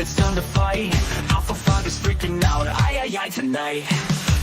it's time to fight. Alpha 5 is freaking out, aye tonight.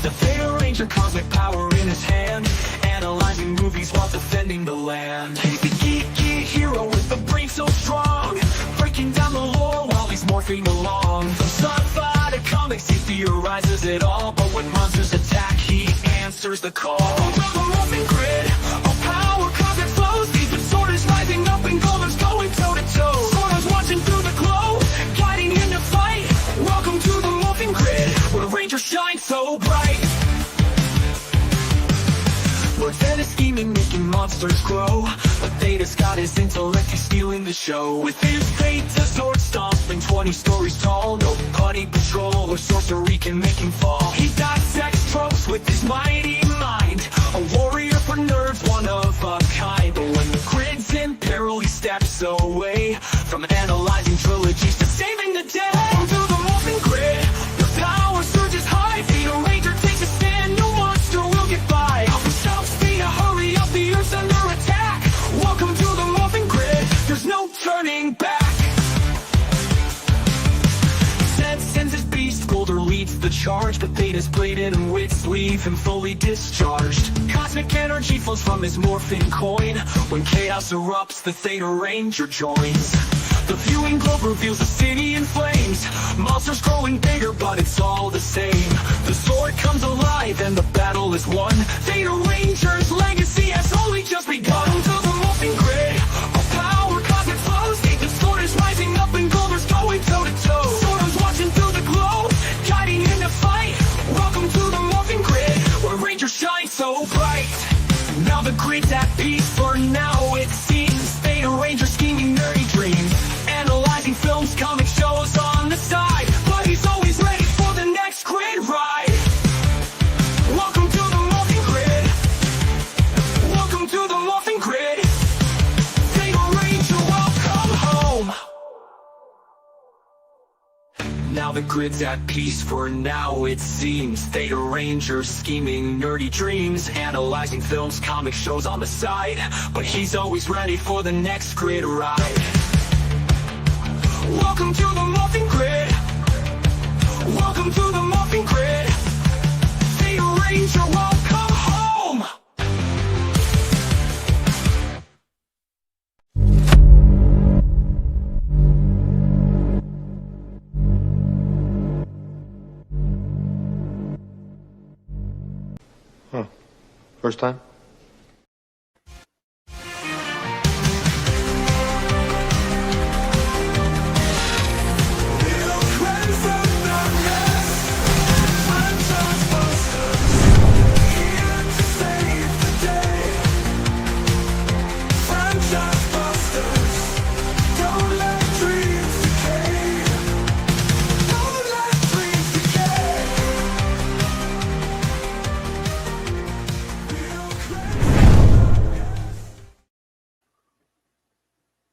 The Theta Ranger, cosmic power in his hand, analyzing movies while defending the land. He's the geeky hero with a brain so strong, breaking down the lore while he's morphing along. From sci-fi to comics, he theorizes it all, but when monsters attack, he answers the call. The morphing grid, all power, cosmic flows, deep sword is rising up and Golden's going toe-to-toe. Swords watching through the glow, guiding him to fight. Welcome to the morphing grid, where Ranger shines so bright. Lord Zed is scheming, making monsters grow, but Theta's got his intellect, he's stealing the show. With his Theta sword stomping 20 stories tall, no putty patrol or sorcery can make him fall. He dissects tropes with his mighty mind, a warrior for nerds, one of a kind. But when the grid's in peril, he steps away from analyzing trilogies to saving the day. Into the morphing grid, the power surges high. Theta Ranger takes a stand, no monster will get by. Alpha shouts, Theta, hurry up, the Earth's under attack. Welcome to the morphing grid, there's no turning back. Zed sends his beast, Boulder leads the charge, but Theta's bladed and wits leave him fully discharged. Cosmic energy flows from his morphing coin. When chaos erupts, the Theta Ranger joins. The viewing globe reveals a city in flames, monsters growing bigger, but it's all the same. The sword comes alive and the battle is won. Theta Ranger's legacy has only just begun. To the morphing grid, our power, cosmic flows, the sword is rising up and Golden's going toe-to-toe. Swords watching through the glow, guiding him to fight. Welcome to the morphing grid, where Ranger shines so bright. Now the grid's at peace for now, it seems. Theta Ranger scheming nerdy dreams, analyzing films, comic shows on the side, but he's always ready for the next grid ride. Welcome to the morphing grid. Welcome to the morphing grid. Theta Ranger, welcome home. Now the grid's at peace for now, it seems. Theta Ranger scheming nerdy dreams, analyzing films, comic shows on the side, but he's always ready for the next grid ride. Welcome to the morphing grid. Welcome to the morphing grid. Theta Ranger, welcome home. Huh. First time?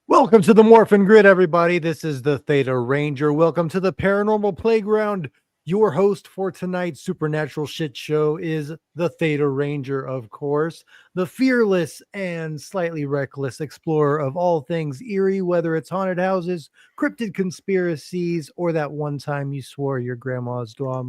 Welcome to the Morphin Grid, everybody. This is the Theta Ranger. Welcome to the Paranormal Playground. Your host for tonight's supernatural shit show is the Theta Ranger, of course, the fearless and slightly reckless explorer of all things eerie, whether it's haunted houses, cryptid conspiracies, or that one time you swore your grandma's doll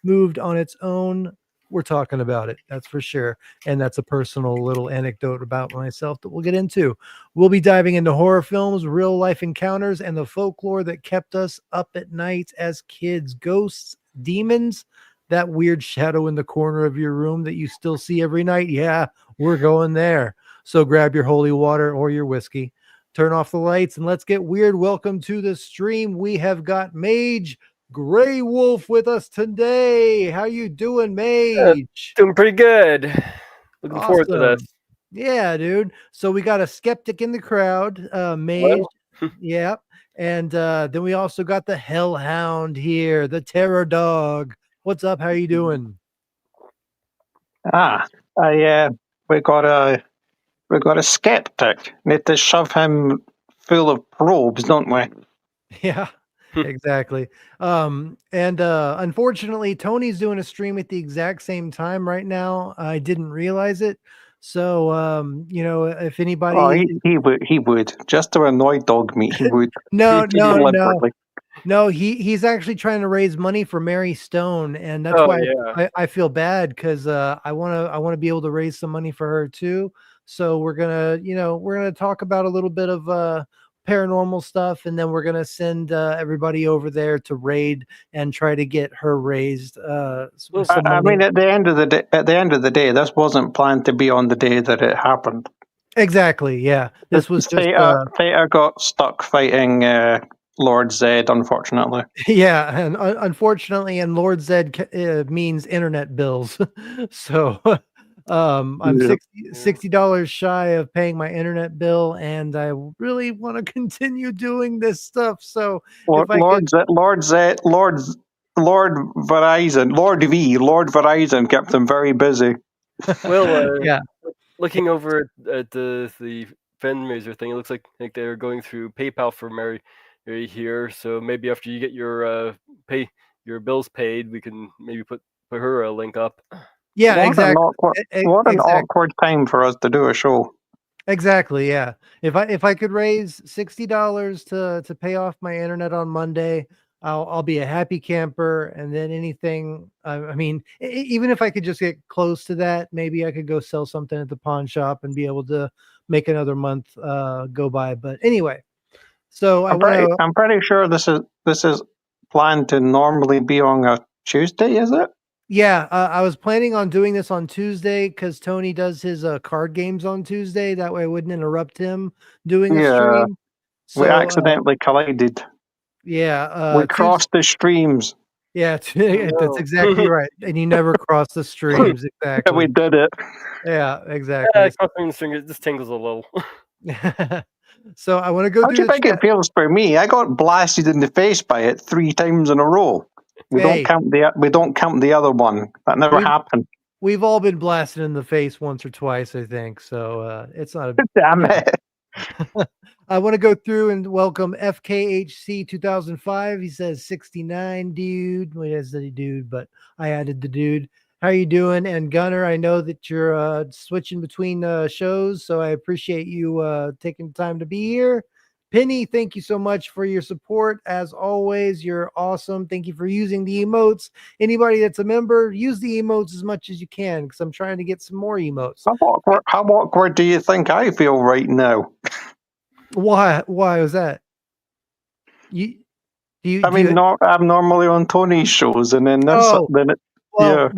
moved on its own. We're talking about it, that's for sure. And that's a personal little anecdote about myself that we'll get into. We'll be diving into horror films, real life encounters, and the folklore that kept us up at night as kids. Ghosts, demons, that weird shadow in the corner of your room that you still see every night. Yeah, we're going there. So grab your holy water or your whiskey, turn off the lights, and let's get weird. Welcome to the stream. We have got Mage Gray Wolf with us today. How you doing, Mage? Doing pretty good. Looking forward to this. Yeah, dude. So we got a skeptic in the crowd, Mage. Yeah. And then we also got the Hellhound here, the Terror Dog. What's up? How you doing? We got a skeptic. Need to shove him full of probes, don't we? Yeah. Exactly. And unfortunately, Tony's doing a stream at the exact same time right now. I didn't realize it. So, if anybody, he would just to annoy dog meat, he would. no. No, he's actually trying to raise money for Mary Stone, and that's Oh why yeah. I feel bad because I wanna be able to raise some money for her too. So we're gonna talk about a little bit of paranormal stuff, and then we're gonna send everybody over there to raid and try to get her raised Well, some I money. mean, at the end of the day, this wasn't planned to be on the day that it happened. Exactly, yeah. This was just Theta got stuck fighting Lord Zed, unfortunately. yeah, and unfortunately, and Lord Zed means internet bills. So I'm Yeah. $60 shy of paying my internet bill, and I really want to continue doing this stuff. So if I could, Lord Lord Verizon kept them very busy. well, yeah, looking over at the fundraiser thing, it looks like they're going through PayPal for Mary here. So maybe after you get your bills paid, we can maybe put her a link up. yeah, exactly, What an exactly. awkward time for us to do a show. Exactly, yeah. If I could raise $60 to pay off my internet on Monday, I'll be a happy camper. And then anything, I mean, even if I could just get close to that, maybe I could go sell something at the pawn shop and be able to make another month go by. But anyway, so I want to. I'm pretty sure this is planned to normally be on a Tuesday, is it? Yeah, I was planning on doing this on Tuesday because Tony does his card games on Tuesday. That way, I wouldn't interrupt him doing a Yeah, stream. we So accidentally collided. yeah, We Tuesday. crossed the streams. Yeah, that's No. exactly right. And you never cross the streams. Yeah, we Exactly. did it. Yeah, Yeah, exactly. crossing the string, it just tingles a little. So I want to go How do through you the think it chat. feels for me? I got blasted in the face by it 3 times in a row. We don't Hey, count the other one. That never we've happened. we've all been blasted in the face once or twice, I think. So it's not a Damn you know. it. I want to go through and welcome FKHC 2005. He says 69, dude. Well, he doesn't say dude, but I added the dude. How you doing? And Gunner, I know that you're switching between shows, so I appreciate you taking the time to be here. Penny, thank you so much for your support. As always, you're awesome. Thank you for using the emotes. Anybody that's a member, use the emotes as much as you can because I'm trying to get some more emotes. How awkward do you think I feel right now? Why? Why was that? You do you I do mean, you I'm normally on Tony's shows, and then Oh, well, yeah.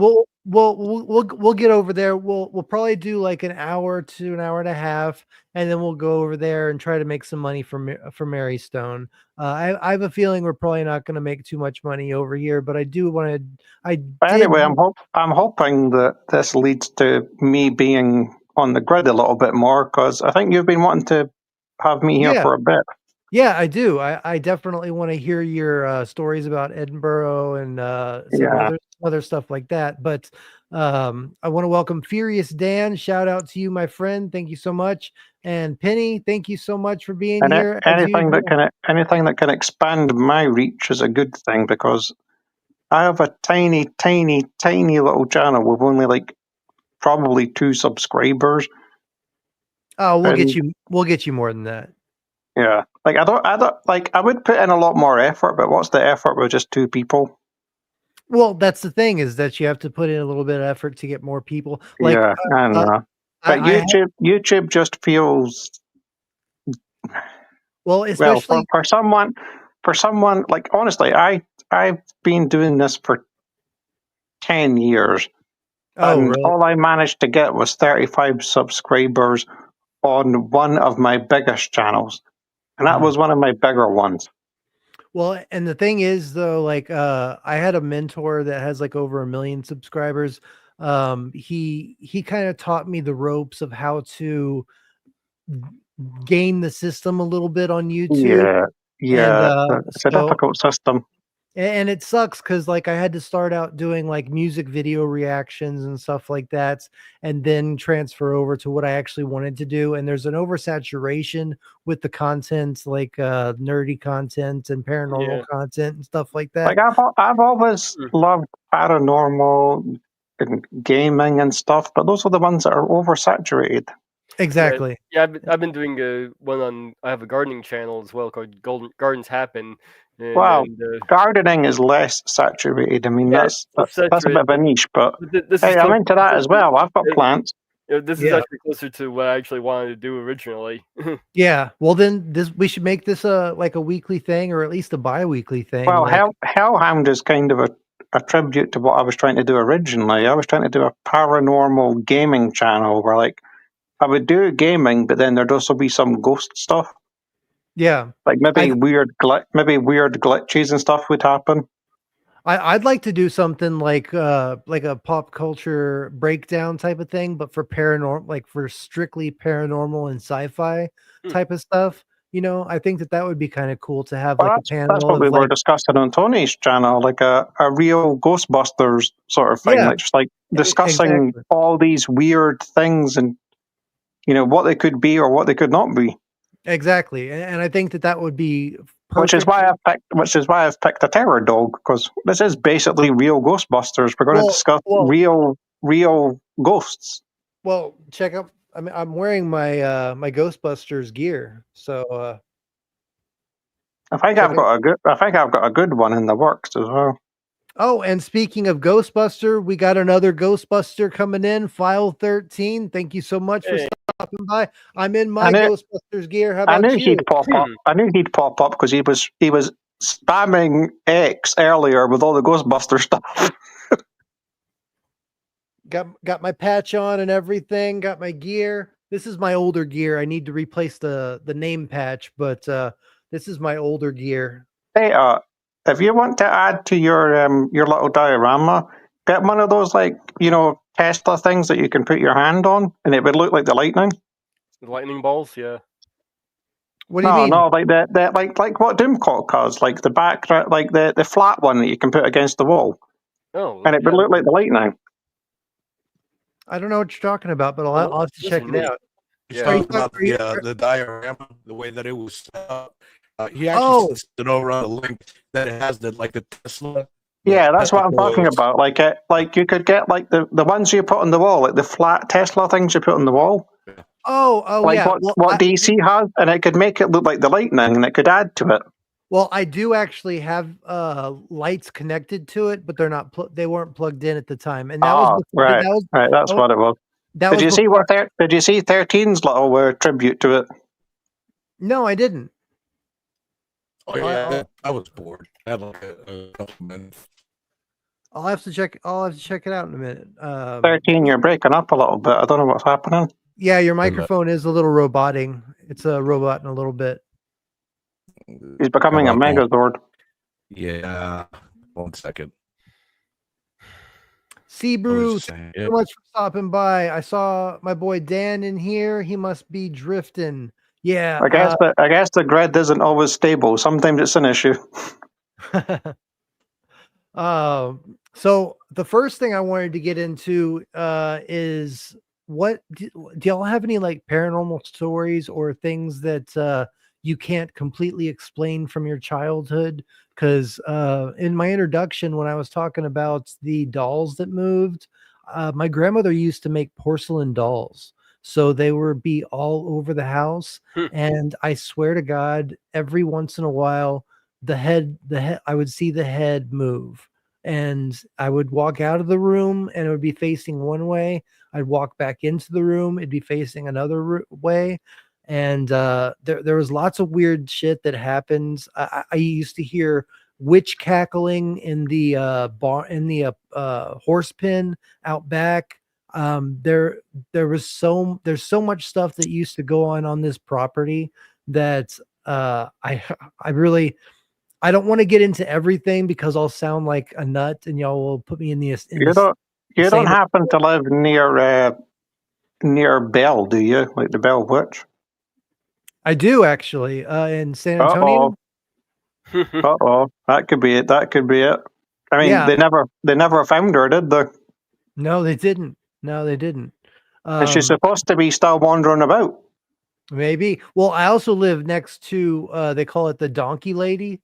we'll get over there. We'll probably do like an hour to an hour and a half, and then we'll go over there and try to make some money for Mary Stone. I have a feeling we're probably not going to make too much money over here, but I do want to. I But did. anyway, I'm hoping that this leads to me being on the grid a little bit more because I think you've been wanting to have me here Yeah, for a bit. yeah, I do. I definitely want to hear your stories about Edinburgh and some Yeah. other stuff like that. But I want to welcome Furious Dan. Shout out to you, my friend. Thank you so much. And Penny, thank you so much for being And here as usual. anything that can expand my reach is a good thing because I have a tiny, tiny, tiny little channel with only like probably 2 subscribers. Oh, And we'll get you more than that. yeah, like I don't like I would put in a lot more effort, but what's the effort with just 2 people? Well, that's the thing is that you have to put in a little bit of effort to get more people. Like Yeah, I uh, know. But I YouTube just feels well, well especially for someone like honestly, I've been doing this for 10 years, oh, and really? all I managed to get was 35 subscribers on one of my biggest channels, and that Mhm. was one of my bigger ones. Well, and the thing is though, like I had a mentor that has like over 1 million subscribers. He kind of taught me the ropes of how to gain the system a little bit on YouTube. Yeah, And yeah, it's a so difficult system. and it sucks because like I had to start out doing like music video reactions and stuff like that, and then transfer over to what I actually wanted to do. And there's an oversaturation with the content, like nerdy content and paranormal Yeah. content and stuff like that. Like I've always Mm. loved paranormal and gaming and stuff, but those are the ones that are oversaturated. Yeah, Exactly. yeah. I've been doing one on. I have a gardening channel as well called Golden Gardens Happen, Well, and gardening is less saturated. I mean, yeah, that's it's that's a bit saturated, of a niche, but but this is hey, I'm closer into that as to well. I've got it- plants. this is Yeah. actually closer to what I actually wanted to do originally. Yeah. Well, then we should make this a like a weekly thing, or at least a bi-weekly thing. Well, Like, Hellhound is kind of a tribute to what I was trying to do originally. I was trying to do a paranormal gaming channel where, like, I would do gaming, but then there'd also be some ghost stuff. yeah, Like maybe I weird glitches and stuff would happen. I'd like to do something like a pop culture breakdown type of thing, but for paranormal, like for strictly paranormal and sci-fi Hmm. type of stuff. I think that would be kind of cool to have Well, like a that's panel what of we were like, discussing on Tony's channel, like a real Ghostbusters sort of thing, yeah, like just like discussing exactly. all these weird things and what they could be or what they could not be. Exactly. And I think that would be Which is perfect. why I've picked a terror dog, because this is basically real Ghostbusters. We're going to Well, discuss well, real ghosts. well, check out. I mean, I'm wearing my Ghostbusters gear, so check it. I think I've got a good one in the works as well. Oh, and speaking of Ghostbuster, we got another Ghostbuster coming in, File 13. Thank you so much for Hey. stopping by. I'm in I my knew Ghostbusters gear. How I about knew you? he'd pop up. I knew he'd pop up because he was spamming X earlier with all the Ghostbuster stuff. Got my patch on and everything. Got my gear. This is my older gear. I need to replace the name patch, but this is my older gear. Hey, if you want to add to your little diorama, get one of those Tesla things that you can put your hand on, and it would look like the lightning. The lightning balls, yeah. What do you mean? No, like the like what Doomcock has, like the back, like the flat one that you can put against the wall, Oh, and it would yeah. look like the lightning. I don't know what you're talking about, but Well, I'll have to those check are it neat. out. You're Yeah. talking about the diorama, the way that it was set up. He Oh. actually sent it over on a link that it has the Tesla. Yeah, that's what I'm Tesla talking coils. about. Like you could get like the ones you put on the wall, like the flat Tesla things you put on the wall, Oh, like yeah. what DC has, and it could make it look like the lightning, and it could add to it. Well, I do actually have lights connected to it, but they're not. They weren't plugged in at the time, and that was before, right, that was right. That's what it was. that Did was you see before. Did you see 13's little tribute to it? No, I didn't. Oh yeah, I was bored. I had like a couple minutes. I'll have to check. I'll have to check it out in a minute. 13, you're breaking up a little bit. I don't know what's happening. Yeah, your microphone is a little roboting. It's a robot in a little bit. He's becoming a megazord. Yeah, 1 second. Sebrew, thank you so much for stopping by. I saw my boy Dan in here. He must be drifting. Yeah, I guess the grid isn't always stable. Sometimes it's an issue. So the first thing I wanted to get into is what do y'all have any like paranormal stories or things that you can't completely explain from your childhood? Because in my introduction, when I was talking about the dolls that moved, my grandmother used to make porcelain dolls. So they would be all over the house. And I swear to God, every once in a while, the head, I would see the head move. And I would walk out of the room and it would be facing one way. I'd walk back into the room, it'd be facing another way. And there was lots of weird shit that happens. I used to hear witch cackling in the horse pen out back. There's so much stuff that used to go on this property that I don't want to get into everything because I'll sound like a nut and y'all will put me in the You don't happen to live near Bell, do you? Like the Bell Witch? I do actually in San Antonio. That could be it. That could be it. I mean, Yeah. they never found her, did they? No, they didn't. And she's supposed to be still wandering about. Maybe. Well, I also live next to they call it the Donkey Lady.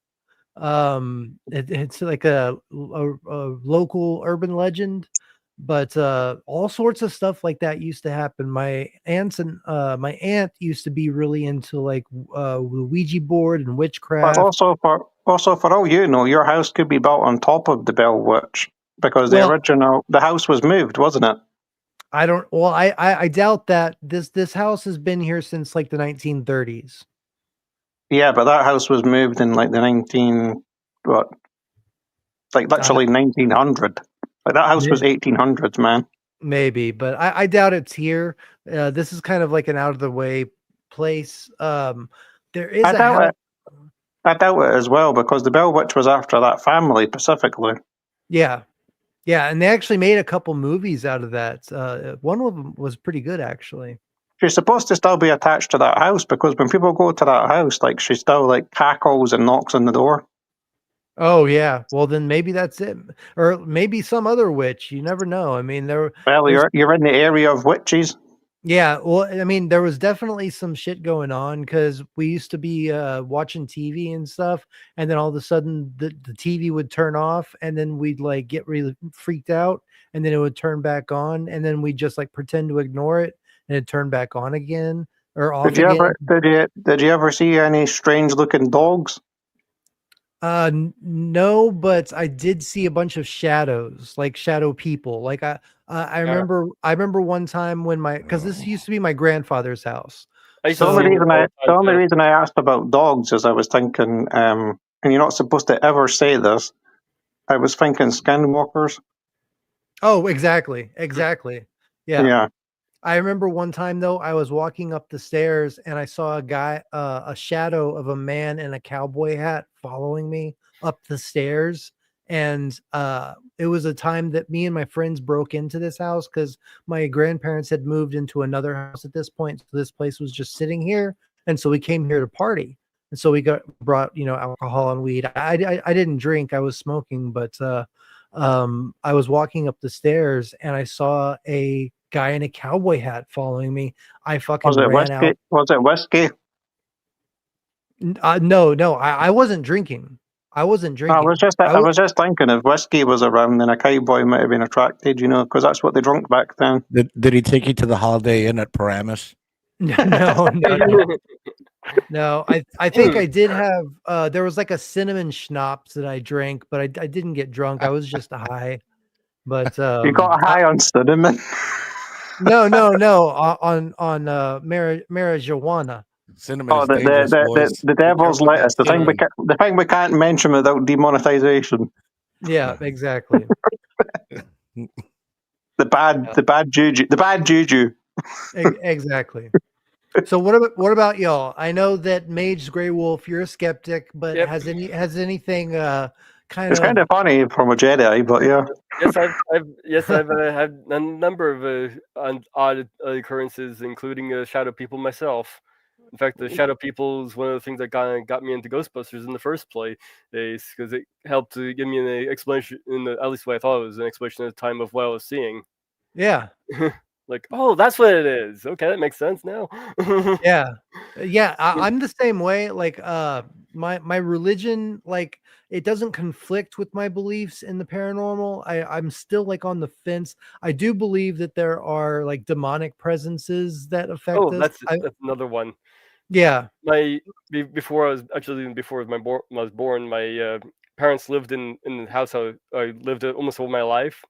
It's like a local urban legend, but all sorts of stuff like that used to happen. My aunt used to be really into like the Ouija board and witchcraft. But also Also, for all you know, your house could be built on top of the Bell Witch because Well- the house was moved, wasn't it? I don't. Well, I doubt that this house has been here since like the 1930s. Yeah, but that house was moved in like the 19 what, like literally 1900. Like that house was 1800s, man. Maybe, but I doubt it's here. This is kind of like an out of the way place. There is I a doubt house. it. I doubt it as well because the Bell Witch was after that family specifically. Yeah, yeah, and they actually made a couple movies out of that. One of them was pretty good, actually. She's supposed to still be attached to that house because when people go to that house, like she still like cackles and knocks on the door. Oh yeah, well then maybe that's it, or maybe some other witch. You never know. I mean, Well, there's- you're in the area of witches. Yeah, well, I mean, there was definitely some shit going on because we used to be watching TV and stuff, and then all of a sudden the TV would turn off, and then we'd like get really freaked out, and then it would turn back on, and then we'd just like pretend to ignore it, and it turned back on again or off Did you again. ever did you ever see any strange looking dogs? No, but I did see a bunch of shadows, like shadow people. Like I remember one time when because this used to be my grandfather's house. I used The to only see reason them all I the the time, only too. reason I asked about dogs is I was thinking, and you're not supposed to ever say this. I was thinking skinwalkers. Oh, exactly. Yeah. Yeah. I remember one time though, I was walking up the stairs and I saw a guy, a shadow of a man in a cowboy hat following me up the stairs. And it was a time that me and my friends broke into this house because my grandparents had moved into another house at this point. So this place was just sitting here. And so we came here to party. And so we brought, alcohol and weed. I didn't drink, I was smoking, but I was walking up the stairs and I saw a guy in a cowboy hat following me. I fucking Was it ran whiskey? out. Was it whiskey? No, I wasn't drinking. I wasn't drinking. I was just thinking if whiskey was around, then a cowboy might have been attracted, because that's what they drunk back then. Did he take you to the Holiday Inn at Paramus? No. No, I think I did have there was like a cinnamon schnapps that I drank, but I didn't get drunk. I was just high. But You got high on cinnamon. no on marijuana. Cinnamon Oh, is dangerous, boys. the Be devil's careful with lettuce. that cinnamon. The thing we can't mention without demonetization. Yeah, exactly. The bad juju. Exactly. So what about y'all? I know that Mage Grey Wolf, you're a skeptic, but Yep. has anything It's kind of funny from a Jedi, but yeah. I've had a number of odd occurrences, including shadow people myself. In fact, the shadow people is one of the things that got me into Ghostbusters in the first place, because it helped to give me an explanation, at least what I thought it was an explanation at the time of what I was seeing. Yeah. Like, oh, that's what it is. Okay, that makes sense now. Yeah. I'm the same way. Like my religion, like it doesn't conflict with my beliefs in the paranormal. I'm still like on the fence. I do believe that there are like demonic presences that affect Oh, us. that's another one. Yeah. Before I was born, my parents lived in the house I lived almost all my life.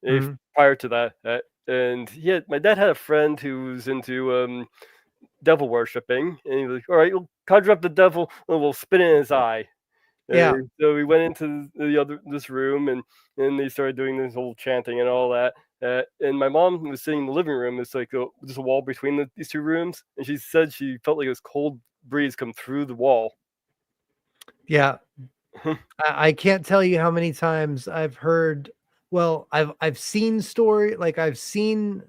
Mhm. Prior to that, and my dad had a friend who was into devil worshipping, and he was like, "All right, you'll conjure up the devil, and we'll spit it in his eye." Yeah. So we went into this room, and they started doing this whole chanting and all that. And my mom was sitting in the living room. It's like there's a wall between these two rooms, and she said she felt like this cold breeze come through the wall. Yeah. I can't tell you how many times I've heard. Well, I've seen I've seen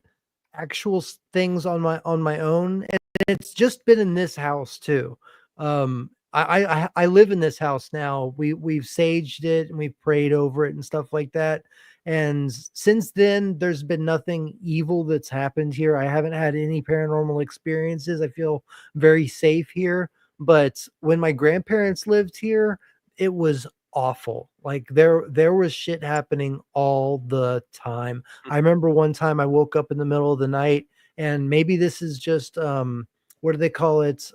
actual things on my own, and it's just been in this house too. I live in this house now. We've saged it and we've prayed over it and stuff like that. And since then, there's been nothing evil that's happened here. I haven't had any paranormal experiences. I feel very safe here. But when my grandparents lived here, it was awful. Like there was shit happening all the time. I remember one time I woke up in the middle of the night, and maybe this is just what do they call it?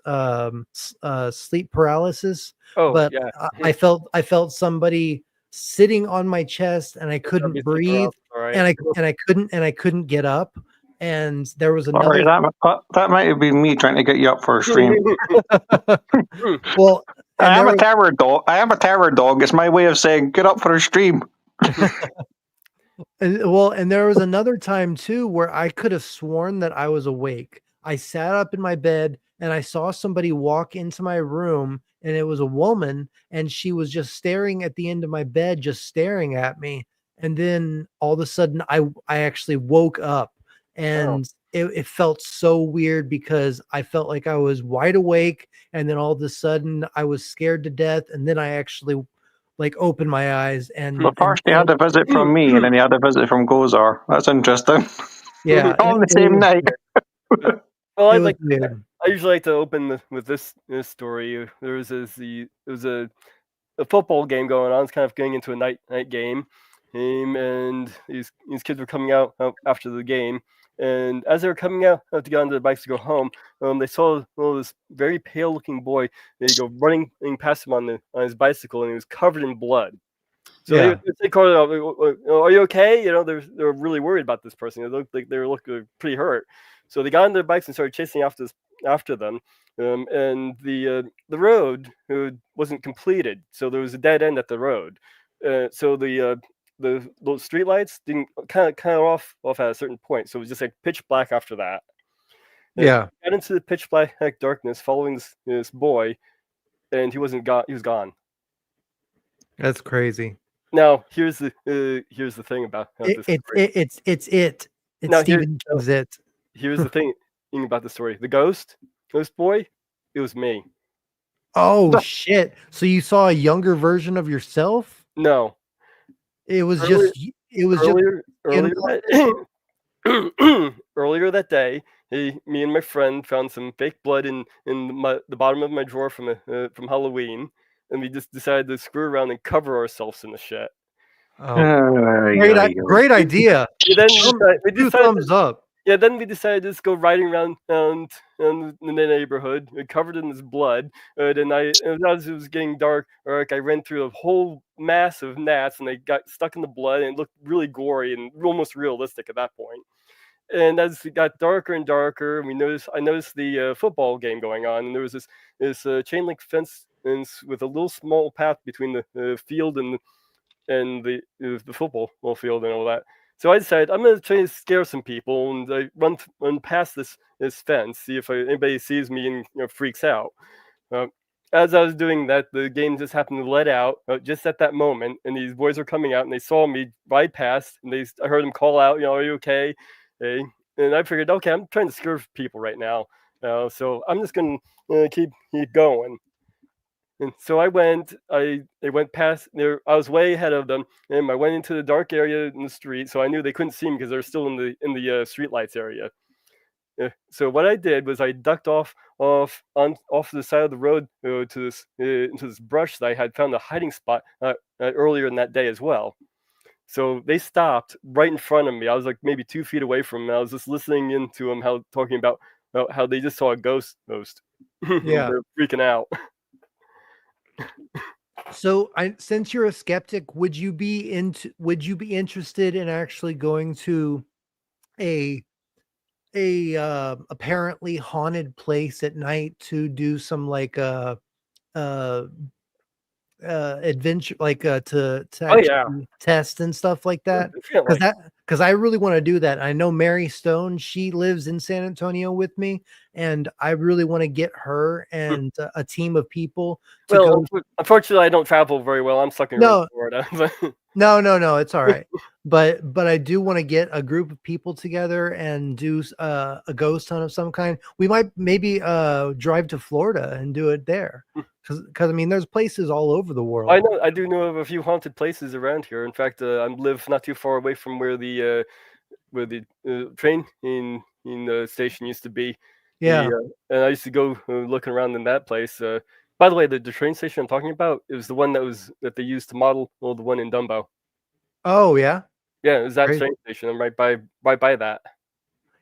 Sleep paralysis. Oh But yeah, I felt somebody sitting on my chest, and I that'd be couldn't sleep breathe, paralysis, all right. and I couldn't get up. And there was Sorry, another that might have been me trying to get you up for a stream. well, and I am there a was terror dog. I am a terror dog. It's my way of saying get up for a stream. and there was another time too where I could have sworn that I was awake. I sat up in my bed and I saw somebody walk into my room, and it was a woman, and she was just staring at the end of my bed, just staring at me. And then all of a sudden I actually woke up, Oh, and it felt so weird because I felt like I was wide awake, and then all of a sudden I was scared to death, and then I actually like opened my eyes Well, first he had a visit from me, and then he had a visit from Gozar. That's interesting. yeah, All on the same night. well, it I'd was like. weird. I usually like to open with this story. There was a football game going on. It's kind of going into a night game, and these kids were coming out after the game. And as they were coming out to get onto the bikes to go home, they saw this very pale looking boy. They go running past him on his bicycle, and he was covered in blood. So Yeah. they called it up. Are you okay? They're really worried about this person. They looked like they were looking pretty hurt. So they got on their bikes and started chasing after them. And the road wasn't completed, so there was a dead end at the road. So those street lights didn't kind of off at a certain point. So it was just like pitch black after that. And Yeah. got into the pitch black darkness, following this boy, and he wasn't gone. He was gone. That's crazy. Now here's the thing about this story. It's Now Stephen King's It. here's the thing about the story. The ghost boy, it was me. Oh shit! So you saw a younger version of yourself? No, It was earlier just it was just earlier that earlier that day, me and my friend found some fake blood in the bottom of my drawer from Halloween, and we just decided to screw around and cover ourselves in the shit. great idea. And then we Two decided thumbs up. Yeah, then we decided to just go riding around in the neighborhood, covered in this blood. And as it was getting dark, I ran through a whole mass of gnats, and they got stuck in the blood, and it looked really gory and almost realistic at that point. And as it got darker and darker, I noticed the football game going on, and there was this chain link fence with a little small path between the field and the football field and all that. So I decided I'm going to try to scare some people, and I run past this fence, see if anybody sees me and freaks out. As I was doing that, the game just happened to let out just at that moment, and these boys were coming out, and they saw me ride past, and I heard them call out, "Are you okay?" Hey. And I figured, okay, I'm trying to scare people right now, so I'm just going to keep going. And so I went past there. I was way ahead of them, and I went into the dark area in the street, so I knew they couldn't see me because they're still in the street lights area. So what I did was I ducked off the side of the road into this brush that I had found a hiding spot earlier in that day as well. So they stopped right in front of me. I was like maybe 2 feet away from them. I was just listening into them, talking about how they just saw a ghost. Yeah. They're freaking out. So since you're a skeptic, would you be interested in actually going to a apparently haunted place at night to do some like adventure, like to Oh actually yeah, test and stuff like that? definitely. Because I really want to do that. I know Mary Stone, she lives in San Antonio with me, and I really want to get her and a team of people to Well, go. unfortunately, I don't travel very well. I'm stuck in No, Florida. no, it's all right. But I do want to get a group of people together and do a ghost hunt of some kind. We might maybe drive to Florida and do it there, because I mean there's places all over the world. I do know of a few haunted places around here. In fact, I live not too far away from where the train in the station used to be. Yeah. And I used to go looking around in that place. By the way, the train station I'm talking about is the one that they used to model the one in Dumbo. Oh yeah. Yeah, it was that Great. train station. I'm right by that.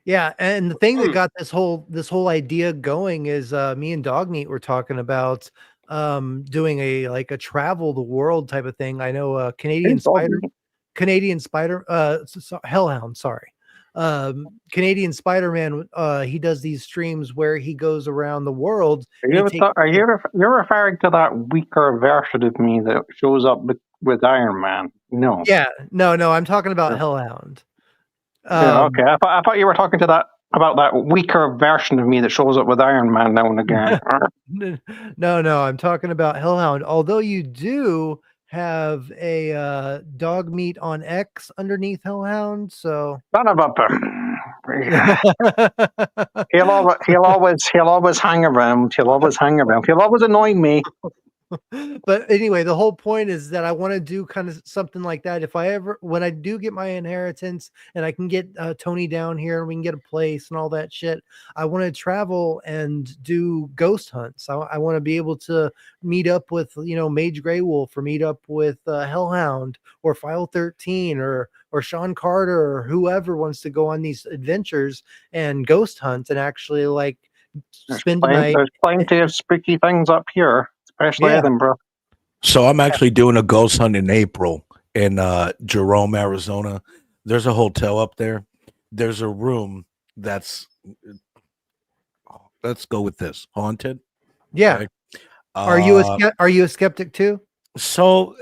Yeah, and the thing that got this whole idea going is me and Dogmeat were talking about doing a travel the world type of thing. I know Canadian Spider Hellhound, sorry. Canadian Spider-Man, he does these streams where he goes around the world. You're referring to that weaker version of me that shows up with Iron Man? No. Yeah, no, I'm talking about Hellhound. Yeah, okay. I thought you were talking to about that weaker version of me that shows up with Iron Man now and again. No, I'm talking about Hellhound. Although you do have a dog meat on X underneath Hellhound, so Son of a he'll always hang around. He'll always hang around. He'll always annoy me. But anyway, the whole point is that I want to do kind of something like that. When I do get my inheritance and I can get Tony down here and we can get a place and all that shit, I want to travel and do ghost hunts. I want to be able to meet up with, Mage Grey Wolf, or meet up with Hellhound or File 13 or Sean Carter or whoever wants to go on these adventures and ghost hunt and actually spend the night. There's plenty of spooky things up here. Especially Edinburgh. So I'm actually doing a ghost hunt in April in Jerome, Arizona. There's a hotel up there. There's a room that's, let's go with this, haunted. Yeah. Okay. Are you a skeptic too? So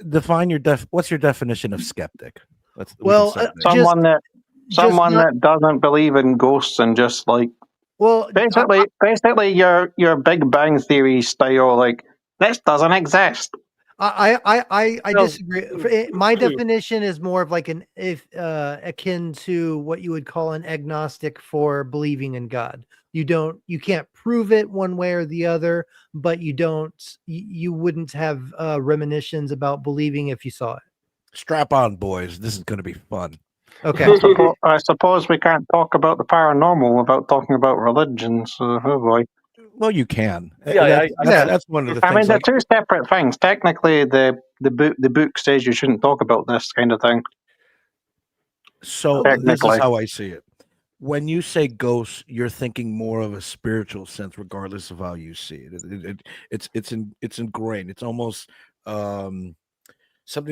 define what's your definition of skeptic? Someone that doesn't believe in ghosts and just basically your Big Bang Theory style, this doesn't exist. I disagree. My definition is more of akin to what you would call an agnostic for believing in God. You can't prove it one way or the other, but you wouldn't have reminiscences about believing if you saw it. Strap on, boys. This is going to be fun. Okay. I suppose we can't talk about the paranormal without talking about religion. So, oh boy. Well, you can. That's one of the things. I mean, they're two separate things. Technically, the book says you shouldn't talk about this kind of thing. So this is how I see it. When you say ghosts, you're thinking more of a spiritual sense, regardless of how you see it. It's ingrained. It's almost something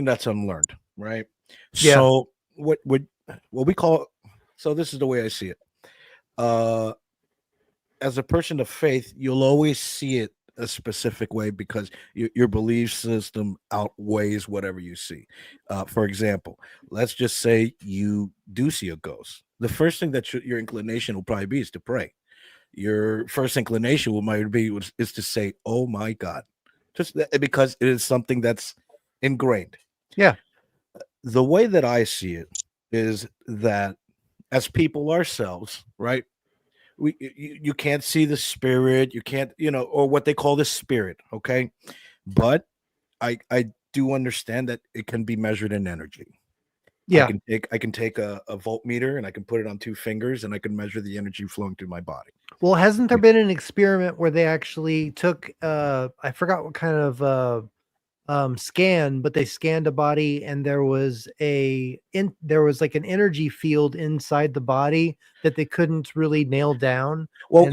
that's unlearned, right? Yeah. So what we call, so this is the way I see it. As a person of faith, you'll always see it a specific way because your belief system outweighs whatever you see. For example, let's just say you do see a ghost. The first thing that your inclination will probably be is to pray. Your first inclination is to say, "Oh my God," just because it is something that's ingrained. Yeah. The way that I see it is that as people ourselves, right? You can't see the spirit, you can't, or what they call the spirit, okay? But I do understand that it can be measured in energy. Yeah. I can take a voltmeter and I can put it on 2 fingers and I can measure the energy flowing through my body. Well, hasn't there been an experiment where they actually took I forgot what kind of scan, but they scanned a body and there was like an energy field inside the body that they couldn't really nail down. Well,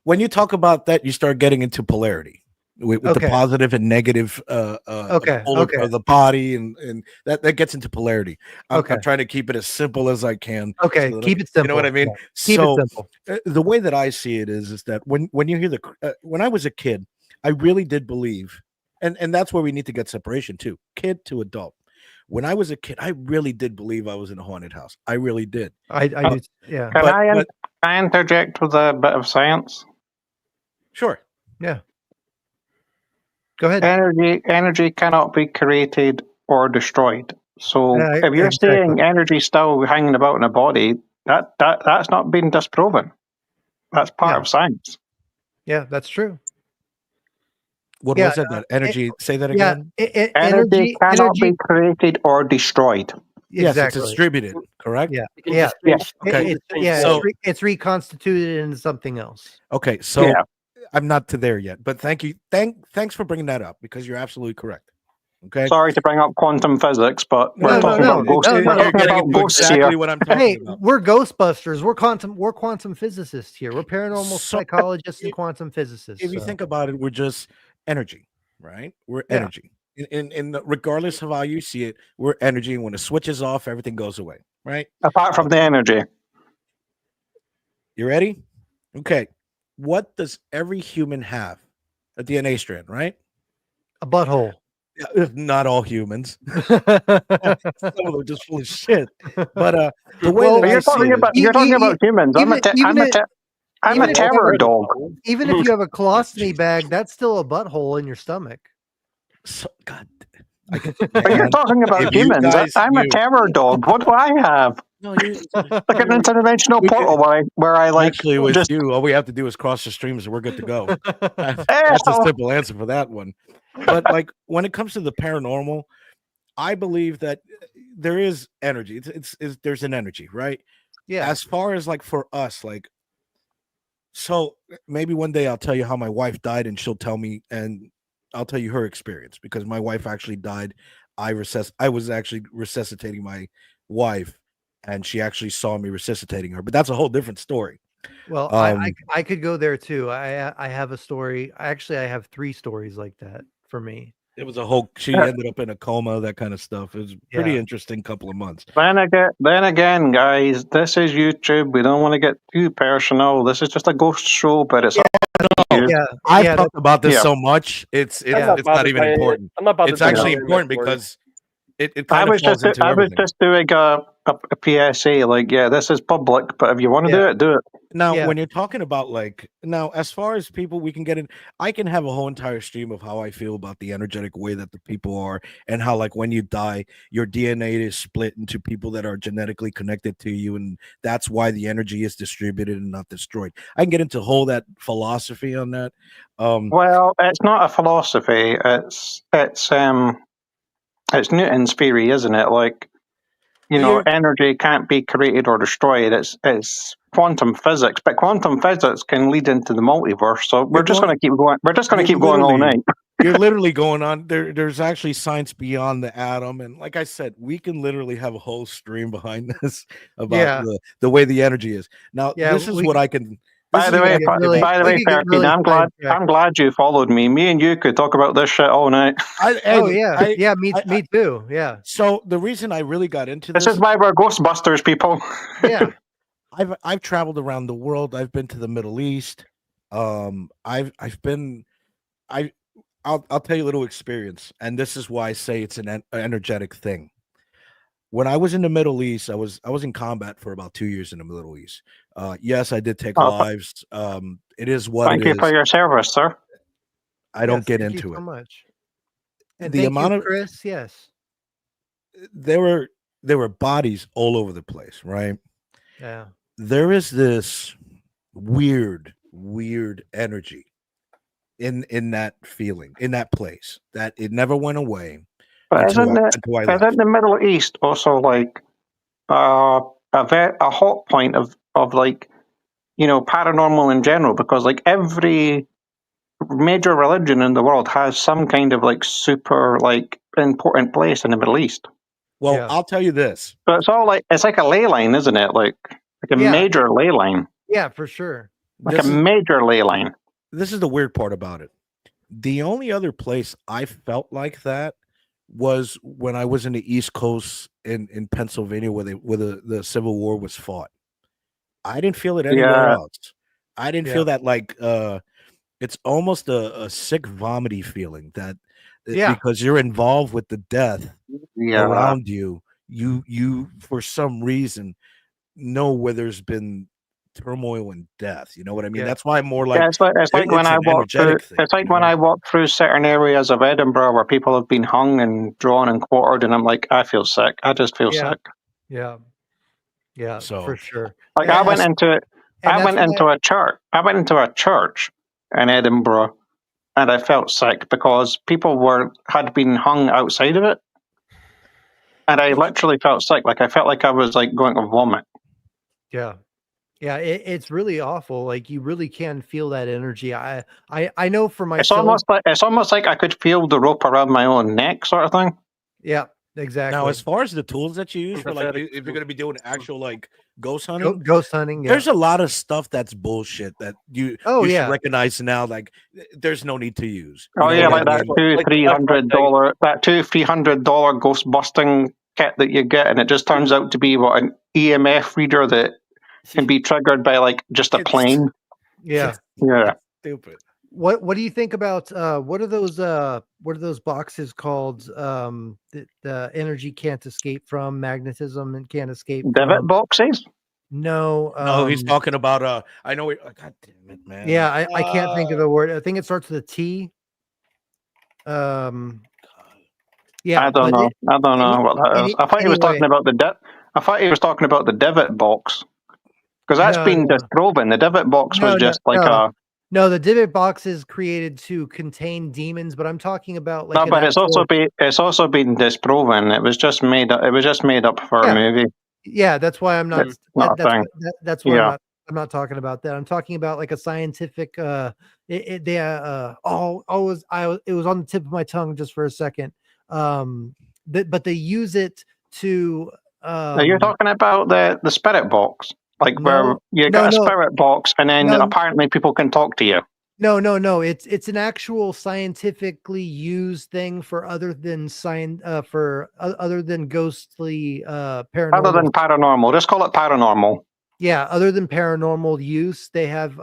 when you talk about that, you start getting into polarity with the positive and negative polar of the body, and that gets into polarity. I'm trying to keep it as simple as I can. Okay, so keep it simple. You know what I mean? Yeah. Keep it simple. The way that I see it is that when you hear when I was a kid, I really did believe. And that's where we need to get separation too, kid to adult. When I was a kid, I really did believe I was in a haunted house. I really did. I did, yeah. Can I interject with a bit of science? Sure. Yeah. Go ahead. Energy cannot be created or destroyed. So if you're seeing energy still hanging about in a body, that's not been disproven. That's part of science. Yeah, that's true. What was it? That energy? Say that again. Energy cannot be created or destroyed. Yes, it's distributed. Correct. Yeah. Okay. It's reconstituted into something else. Okay, so I'm not to there yet, but thank you. Thanks for bringing that up because you're absolutely correct. Okay. Sorry to bring up quantum physics, but we're No, talking no, about ghosts. no, no. We're talking about ghosts exactly here. what I'm talking Hey, about. we're Ghostbusters. We're quantum physicists here. We're paranormal So, psychologists and quantum physicists. If you so. think about it, we're just energy, right? We're Yeah. energy. Regardless of how you see it, we're energy. And when the switch is off, everything goes away, right? Apart from the energy. You ready? Okay. What does every human have? A DNA strand, right? A butthole. Not all humans. Some of them are just full of shit. But the way Well, that You're talking about humans. I'm a terror dog. Even if you have a colostomy bag, that's still a butthole in your stomach. God. But you're talking about humans. I'm a terror dog. What do I have? No, like an interdimensional portal where I like. Actually, with you, all we have to do is cross the streams and we're good to go. That's a simple answer for that one. But like when it comes to the paranormal, I believe that there is energy. There's an energy, right? Yeah. As far as like for us, like, so maybe one day I'll tell you how my wife died, and she'll tell me, and I'll tell you her experience, because my wife actually died. I was actually resuscitating my wife, and she actually saw me resuscitating her. But that's a whole different story. Well, I could go there too. I have a story. Actually, I have 3 stories like that for me. It was a whole. She ended up in a coma, that kind of stuff. It was pretty interesting couple of months. Then again, guys, this is YouTube. We don't want to get too personal. This is just a ghost show, but it's I've talked about this so much. It's not even important. I'm not bothered. It's actually important because it kind of falls into everything. I was just doing a PSA, like, this is public, but if you want to do it, do it. Now, when you're talking about as far as people we can get in, I can have a whole entire stream of how I feel about the energetic way that the people are, and how like when you die, your DNA is split into people that are genetically connected to you, and that's why the energy is distributed and not destroyed. I can get into whole that philosophy on that. Well, it's not a philosophy. It's Newton's theory, isn't it? Like, energy can't be created or destroyed. It's quantum physics, but quantum physics can lead into the multiverse. So we're just going to keep going. We're just going to keep going all night. You're literally going on. There's actually science beyond the atom, and like I said, we can literally have a whole stream behind this about the way the energy is. Now, this is what I can. By the way, Perkin, I'm glad you followed me. Me and you could talk about this shit all night. Me too. Yeah. So the reason I really got into this is why we're Ghostbusters, people. Yeah. I've traveled around the world. I've been to the Middle East. I'll tell you a little experience, and this is why I say it's an energetic thing. When I was in the Middle East, I was in combat for about 2 years in the Middle East. Yes, I did take lives. It is what Thank you for your service, sir. I don't get into it. So much. And the amount of Chris, yes, there were bodies all over the place, right? Yeah. There is this weird energy in that feeling, in that place, that it never went away. But isn't the Middle East also like a hot point of like, paranormal in general? Because like every major religion in the world has some kind of like super like important place in the Middle East. Well, I'll tell you this. So it's like a ley line, isn't it? Like a major ley line. Yeah, for sure. Like major ley line. This is the weird part about it. The only other place I felt like that was when I was in the East Coast in Pennsylvania, where the Civil War was fought. I didn't feel it anywhere else. I didn't feel that like it's almost a sick, vomity feeling that because you're involved with the death around you. You for some reason know where there's been turmoil and death. You know what I mean? That's why I'm more like it's like when I walk through. It's like when I walk through certain areas of Edinburgh where people have been hung and drawn and quartered, and I'm like, I feel sick. I just feel sick. Yeah, so, for sure. Like I went into a church in Edinburgh, and I felt sick because people had been hung outside of it, and I literally felt sick. Like I felt like I was like going to vomit. Yeah. Yeah, it's really awful. Like you really can feel that energy. I know for It's myself. almost like I could feel the rope around my own neck, sort of thing. Yeah, exactly. Now, as far as the tools that you use for like, Empathetic if you're gonna be doing actual like ghost hunting, ghost hunting, yeah. there's a lot of stuff that's bullshit that you should recognize now. Like, there's no need to use. Oh yeah, like that Like the flashlight thing. $200-$300 ghost busting kit that you get, and it just turns out to be an EMF reader that can be triggered by like just a plane. Yeah. Yeah. Stupid. What do you think about what are those boxes called that the energy can't escape from, magnetism and can't escape Divot from? boxes? No, No, he's talking about I know God damn it, man. Yeah, I can't think of the word. I think it starts with a T. Yeah, I don't know. I don't know what that is. I thought he was talking about the divot box, because that's been disproven. The divot box was just No, the divot box is created to contain demons, but I'm talking about like. No, but it's also been disproven. It was just made up. It was just made up for a movie. Yeah, that's why I'm not. That's why Yeah. I'm not talking about that. I'm talking about like a scientific. It was on the tip of my tongue just for a second. But they use it to. Now you're talking about the spirit box, like where you got a spirit box, and then apparently people can talk to you. No. It's an actual scientifically used thing for other than other than ghostly paranormal. Other than paranormal, just call it paranormal. Yeah, other than paranormal use, they have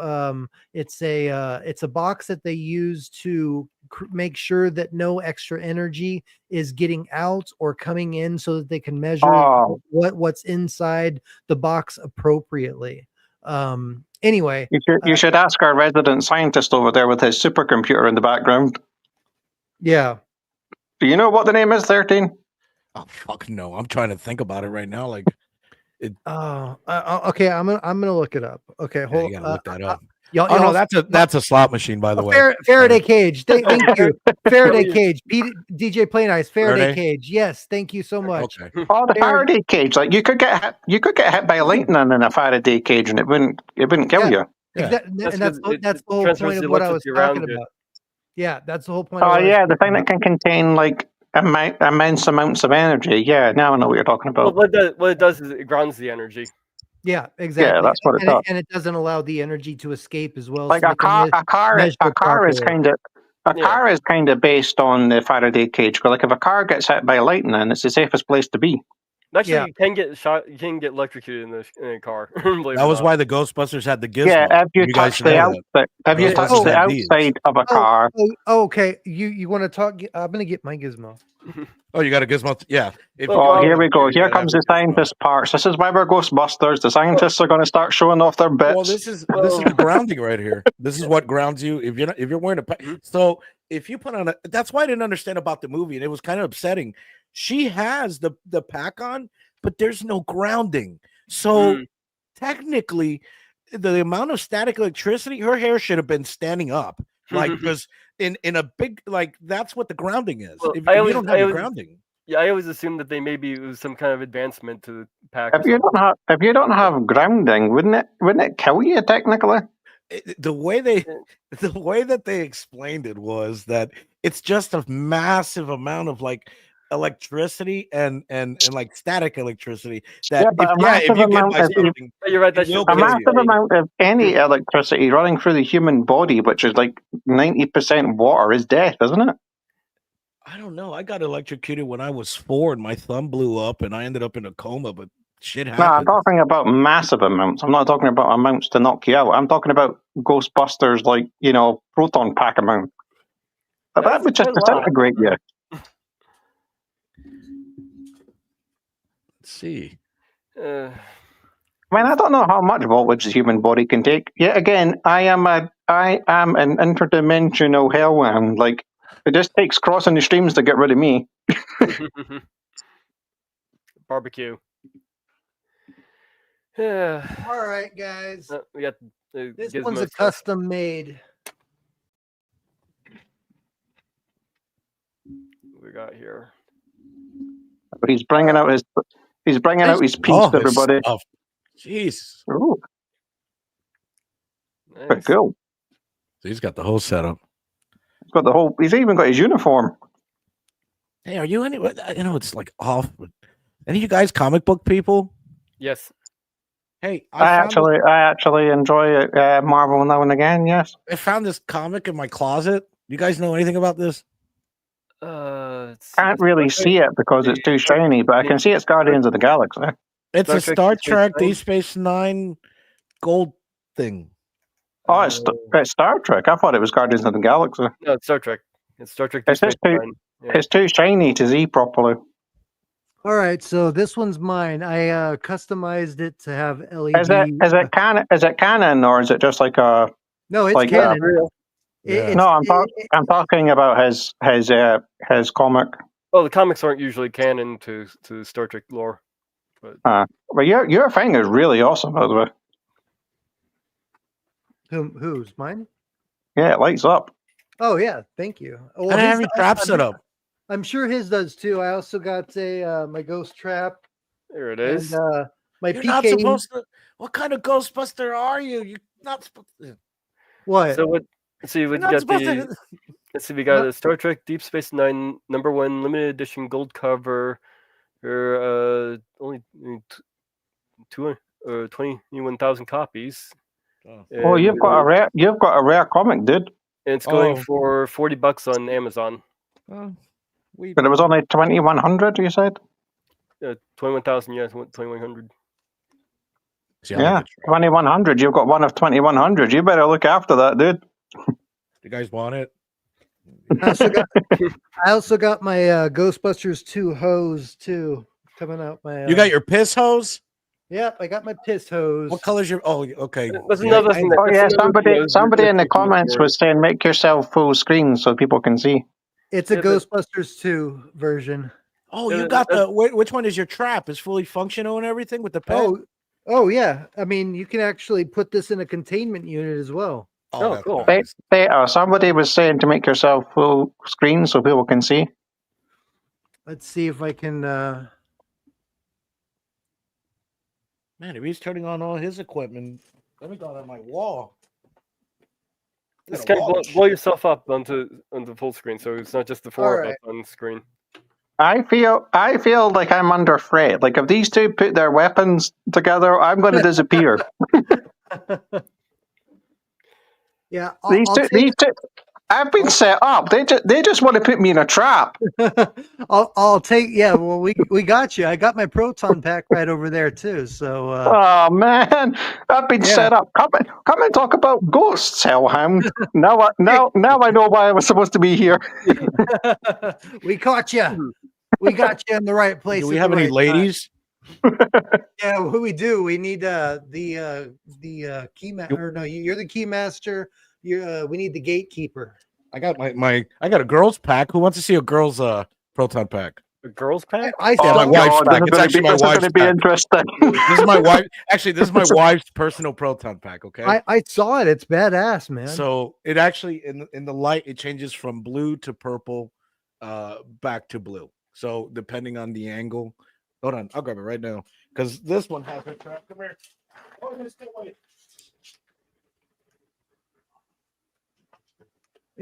it's a box that they use to make sure that no extra energy is getting out or coming in, so that they can measure what's inside the box appropriately. Anyway, you should ask our resident scientist over there with his supercomputer in the background. Yeah. Do you know what the name is, 13? Oh fuck no! I'm trying to think about it right now. Like, okay. I'm gonna look it up. Okay, hold. You gotta look that up. No, that's a slot machine, by the way. Faraday cage. Thank you. Faraday cage. DJ Play Nice. Faraday cage. Yes, thank you so much. Okay. Oh, the Faraday cage. Like you could get hit by lightning in a Faraday cage, and it wouldn't kill you. Yeah. That's the whole point of what I was talking about. Yeah, that's the whole point. Oh yeah, the thing that can contain like immense amounts of energy. Yeah, now I know what you're talking about. Well, what it does is it grounds the energy. Yeah, exactly. Yeah, that's what it does. And it doesn't allow the energy to escape as well. Like so a car is kind of based on the Faraday cage. But like if a car gets hit by lightning, it's the safest place to be. Actually, you can get shot. You can get electrocuted in a car. That was why the Ghostbusters had the gizmo. Yeah, if you touch the outside of a car. Okay. You want to talk? I'm gonna get my gizmo. Oh, you got a gizmo? Yeah. Here we go. Here comes the scientist parts. This is why we're Ghostbusters. The scientists are going to start showing off their bits. Well, this is the grounding right here. This is what grounds you if you're wearing a so if you put on that's why I didn't understand about the movie, and it was kind of upsetting. She has the pack on, but there's no grounding. So technically, the amount of static electricity, her hair should have been standing up, like because in a big that's what the grounding is. Well, if you don't have grounding. Yeah, I always assumed that it was some kind of advancement to the pack. If you don't have grounding, wouldn't it kill you technically? The way that they explained it was that it's just a massive amount of like electricity and like static electricity that if you get by something, you're right, that's a massive amount of any electricity running through the human body, which is like 90% water, is death, isn't it? I don't know. I got electrocuted when I was 4 and my thumb blew up and I ended up in a coma, but shit happened. No, I'm talking about massive amounts. I'm not talking about amounts to knock you out. I'm talking about Ghostbusters, like, proton pack amount. But that would just disintegrate you. Let's see. I mean, I don't know how much voltage the human body can take. Yet again, I am an interdimensional hellhound. Like, it just takes crossing the streams to get rid of me. Barbecue. All right, guys. We got this one's a custom made. We got here. But he's bringing out his piece, everybody. Jeez. Ooh. But cool. So he's got the whole setup. He's got the whole. He's even got his uniform. Hey, are you any? You know, it's like off. But any of you guys comic book people? Yes. Hey, I actually enjoy Marvel now and again. Yes. I found this comic in my closet. You guys know anything about this? Can't really see it because it's too shiny, but I can see it's Guardians of the Galaxy. It's a Star Trek Deep Space Nine gold thing. Oh, it's Star Trek. I thought it was Guardians of the Galaxy. No, it's Star Trek. It's Star Trek Deep Space Nine. Yeah. It's too shiny to see properly. All right, so this one's mine. I customized it to have LED. Is it canon or is it just like a? No, it's like canon. I'm talking about his comic. Well, the comics aren't usually canon to Star Trek lore. But your thing is really awesome, by the way. Who's mine? Yeah, it lights up. Oh yeah, thank you. Well, I have your trap set up. I'm sure his does too. I also got my ghost trap. There it is. And, my You're PK. not supposed to. What kind of Ghostbuster are you? You're not supposed to. What? So what? Let's see. We got the. Let's see. We got a Star Trek Deep Space Nine #1 limited edition gold cover. Only 21,000 copies. Oh, you've got a rare comic, dude. And it's going for $40 on Amazon. But it was only 2,100. You said? 21,000. Yeah, 2,100. Yeah, 2,100. You've got one of 2,100. You better look after that, dude. You guys want it? I also got my Ghostbusters 2 hose too coming out. You got your piss hose? Yep, I got my piss hose. What color's your? Oh, okay. That's another thing. Somebody in the comments was saying, make yourself full screen so people can see. It's a Ghostbusters 2 version. Oh, you got the. Which one is your trap? Is fully functional and everything with the pet? Oh yeah. I mean, you can actually put this in a containment unit as well. Oh, cool. Nice. Somebody was saying to make yourself full screen so people can see. Let's see if I can. Man, if he's turning on all his equipment, let me go on my wall. Just kind of blow yourself up onto full screen, so it's not just the four of us on screen. I feel like I'm under threat. Like if these two put their weapons together, I'm going to disappear. Yeah, these two. I've been set up. They just want to put me in a trap. I'll take. Yeah, well, we got you. I got my proton pack right over there too. So. Oh man, I've been set up. Come and talk about ghosts, Hellhound. Now I know why I was supposed to be here. We caught you. We got you in the right place. Do we have any ladies? Yeah, what we do. We need the key master. No, you're the key master. We need the gatekeeper. I got I got a girls pack. Who wants to see a girls proton pack? A girls pack? I said my wife's pack. It's actually my wife's pack. Be interesting. This is my wife. Actually, this is my wife's personal proton pack. Okay. I saw it. It's badass, man. So it actually in the light it changes from blue to purple, back to blue. So depending on the angle. Hold on, I'll grab it right now because this one has a trap. Come here. Oh,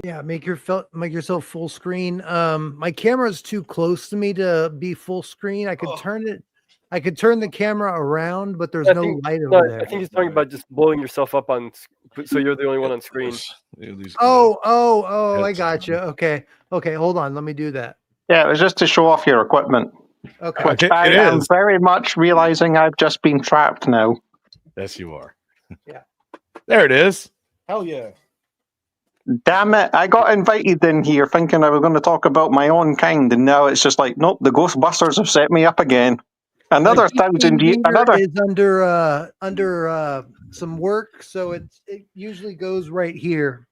yeah, make yourself full screen. My camera's too close to me to be full screen. I could turn it. I could turn the camera around, but there's no light over there. I think he's talking about just blowing yourself up so you're the only one on screen. Oh, I got you. Okay, hold on. Let me do that. Yeah, it was just to show off your equipment. Okay. Which I am very much realizing I've just been trapped now. Yes, you are. Yeah. There it is. Hell yeah. Damn it. I got invited in here thinking I was going to talk about my own kind, and now it's just like, nope, the Ghostbusters have set me up again. Another 1,000 years. Another is under some work, so it usually goes right here.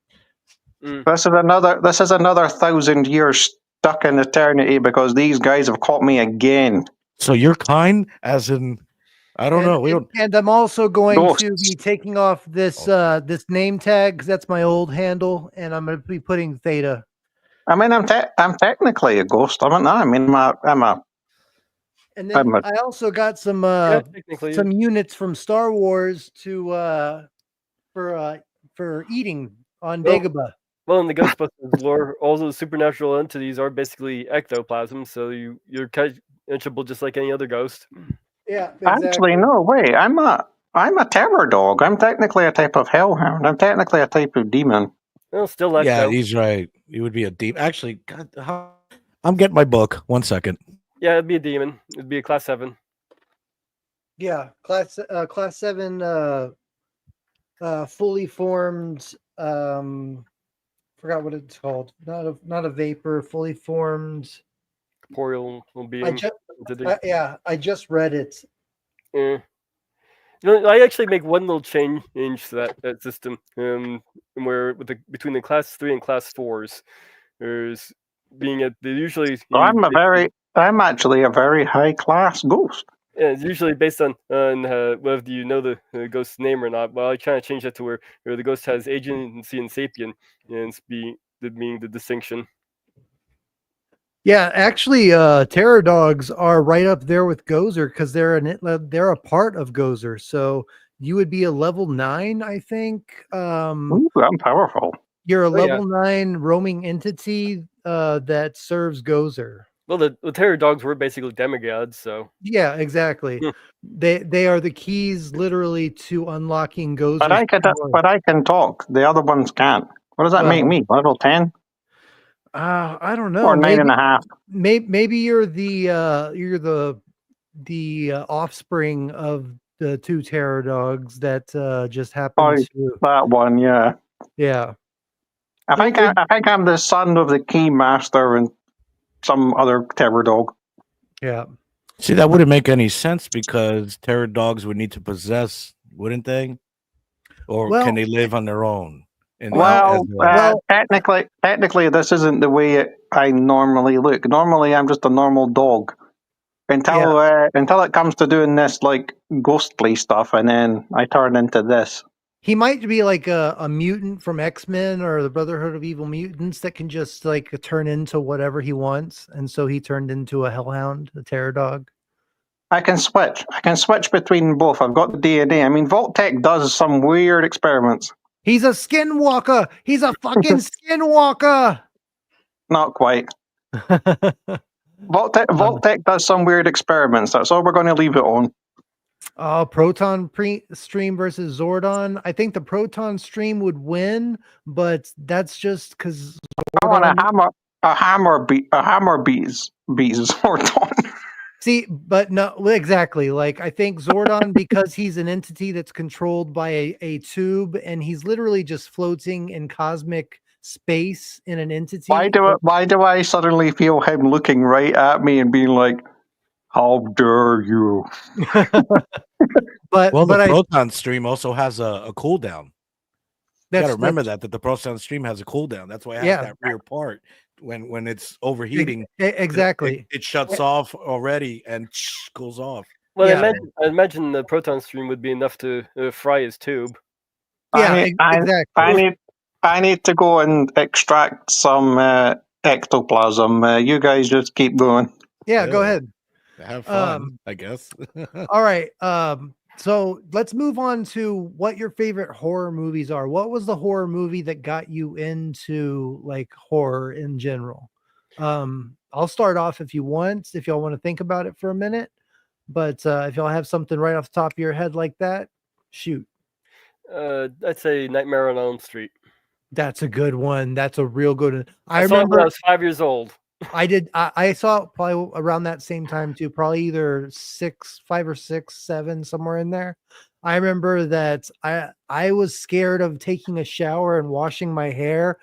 This is another 1,000 years stuck in eternity because these guys have caught me again. So you're kind, as in, I don't know. And I'm also going to be taking off this this name tag because that's my old handle, and I'm going to be putting Theta. I mean, I'm technically a ghost, am I? I mean, I'm a. And then I also got some units from Star Wars for for eating on Well- Dagobah. Well, in the Ghostbusters lore, all those supernatural entities are basically ectoplasm, so you're catchable just like any other ghost. Yeah, exactly. Actually, no, wait. I'm a terror dog. I'm technically a type of hellhound. I'm technically a type of demon. Well, still ecto. Yeah, he's right. You would be a deep. Actually, God, I'm getting my book. 1 second. Yeah, it'd be a demon. It'd be a class 7. Yeah, class 7 fully formed forgot what it's called. Not a vapor, fully formed Corporeal being. I just read it. Yeah. I actually make one little change to that system. Where between the class 3 and class 4s, there's they're usually. I'm actually a very high class ghost. Yeah, it's usually based on whether you know the ghost's name or not. Well, I try to change that to where the ghost has agency and sapient, and being the distinction. Yeah, actually, terror dogs are right up there with Gozer because they're a part of Gozer. So you would be a level 9, I think. Ooh, I'm powerful. You're a level 9 roaming entity that serves Gozer. Well, the terror dogs were basically demigods, so yeah, exactly. They are the keys, literally, to unlocking Gozer. But I can talk. The other ones can't. What does that make me? Level 10? I don't know. Or 9.5. Maybe you're the offspring of the 2 terror dogs that just happened to that one. Yeah. Yeah. I think I'm the son of the key master and some other terror dog. Yeah. See, that wouldn't make any sense because terror dogs would need to possess, wouldn't they? Or can they live on their own? Technically, this isn't the way I normally look. Normally, I'm just a normal dog until it comes to doing this like ghostly stuff, and then I turn into this. He might be like a mutant from X-Men or the Brotherhood of Evil Mutants that can just like turn into whatever he wants, and so he turned into a hellhound, a terror dog. I can switch between both. I've got the DNA. I mean, Vault-Tec does some weird experiments. He's a skinwalker. He's a fucking skinwalker. Not quite. Vault-Tec does some weird experiments. That's all we're going to leave it on. Proton stream versus Zordon. I think the proton stream would win, but that's just because I want a hammer beats Zordon. See, but no, exactly. Like I think Zordon, because he's an entity that's controlled by a tube, and he's literally just floating in cosmic space in an entity. Why do I suddenly feel him looking right at me and being like, "How dare you?" But the proton stream also has a cooldown. You got to remember that the proton stream has a cooldown. That's why it has that rear part. When it's overheating, exactly, it shuts off already and cools off. Well, I imagine the proton stream would be enough to fry his tube. Yeah, exactly. I need to go and extract some ectoplasm. You guys just keep going. Yeah, go ahead. Have fun, I guess. All right. So let's move on to what your favorite horror movies are. What was the horror movie that got you into like horror in general? I'll start off if y'all want to think about it for a minute. But if y'all have something right off the top of your head like that, shoot. I'd say Nightmare on Elm Street. That's a good one. That's a real good one. I remember when I was 5 years old. I did. I saw it probably around that same time too. Probably either 5 or 6, 7, somewhere in there. I remember that I was scared of taking a shower and washing my hair,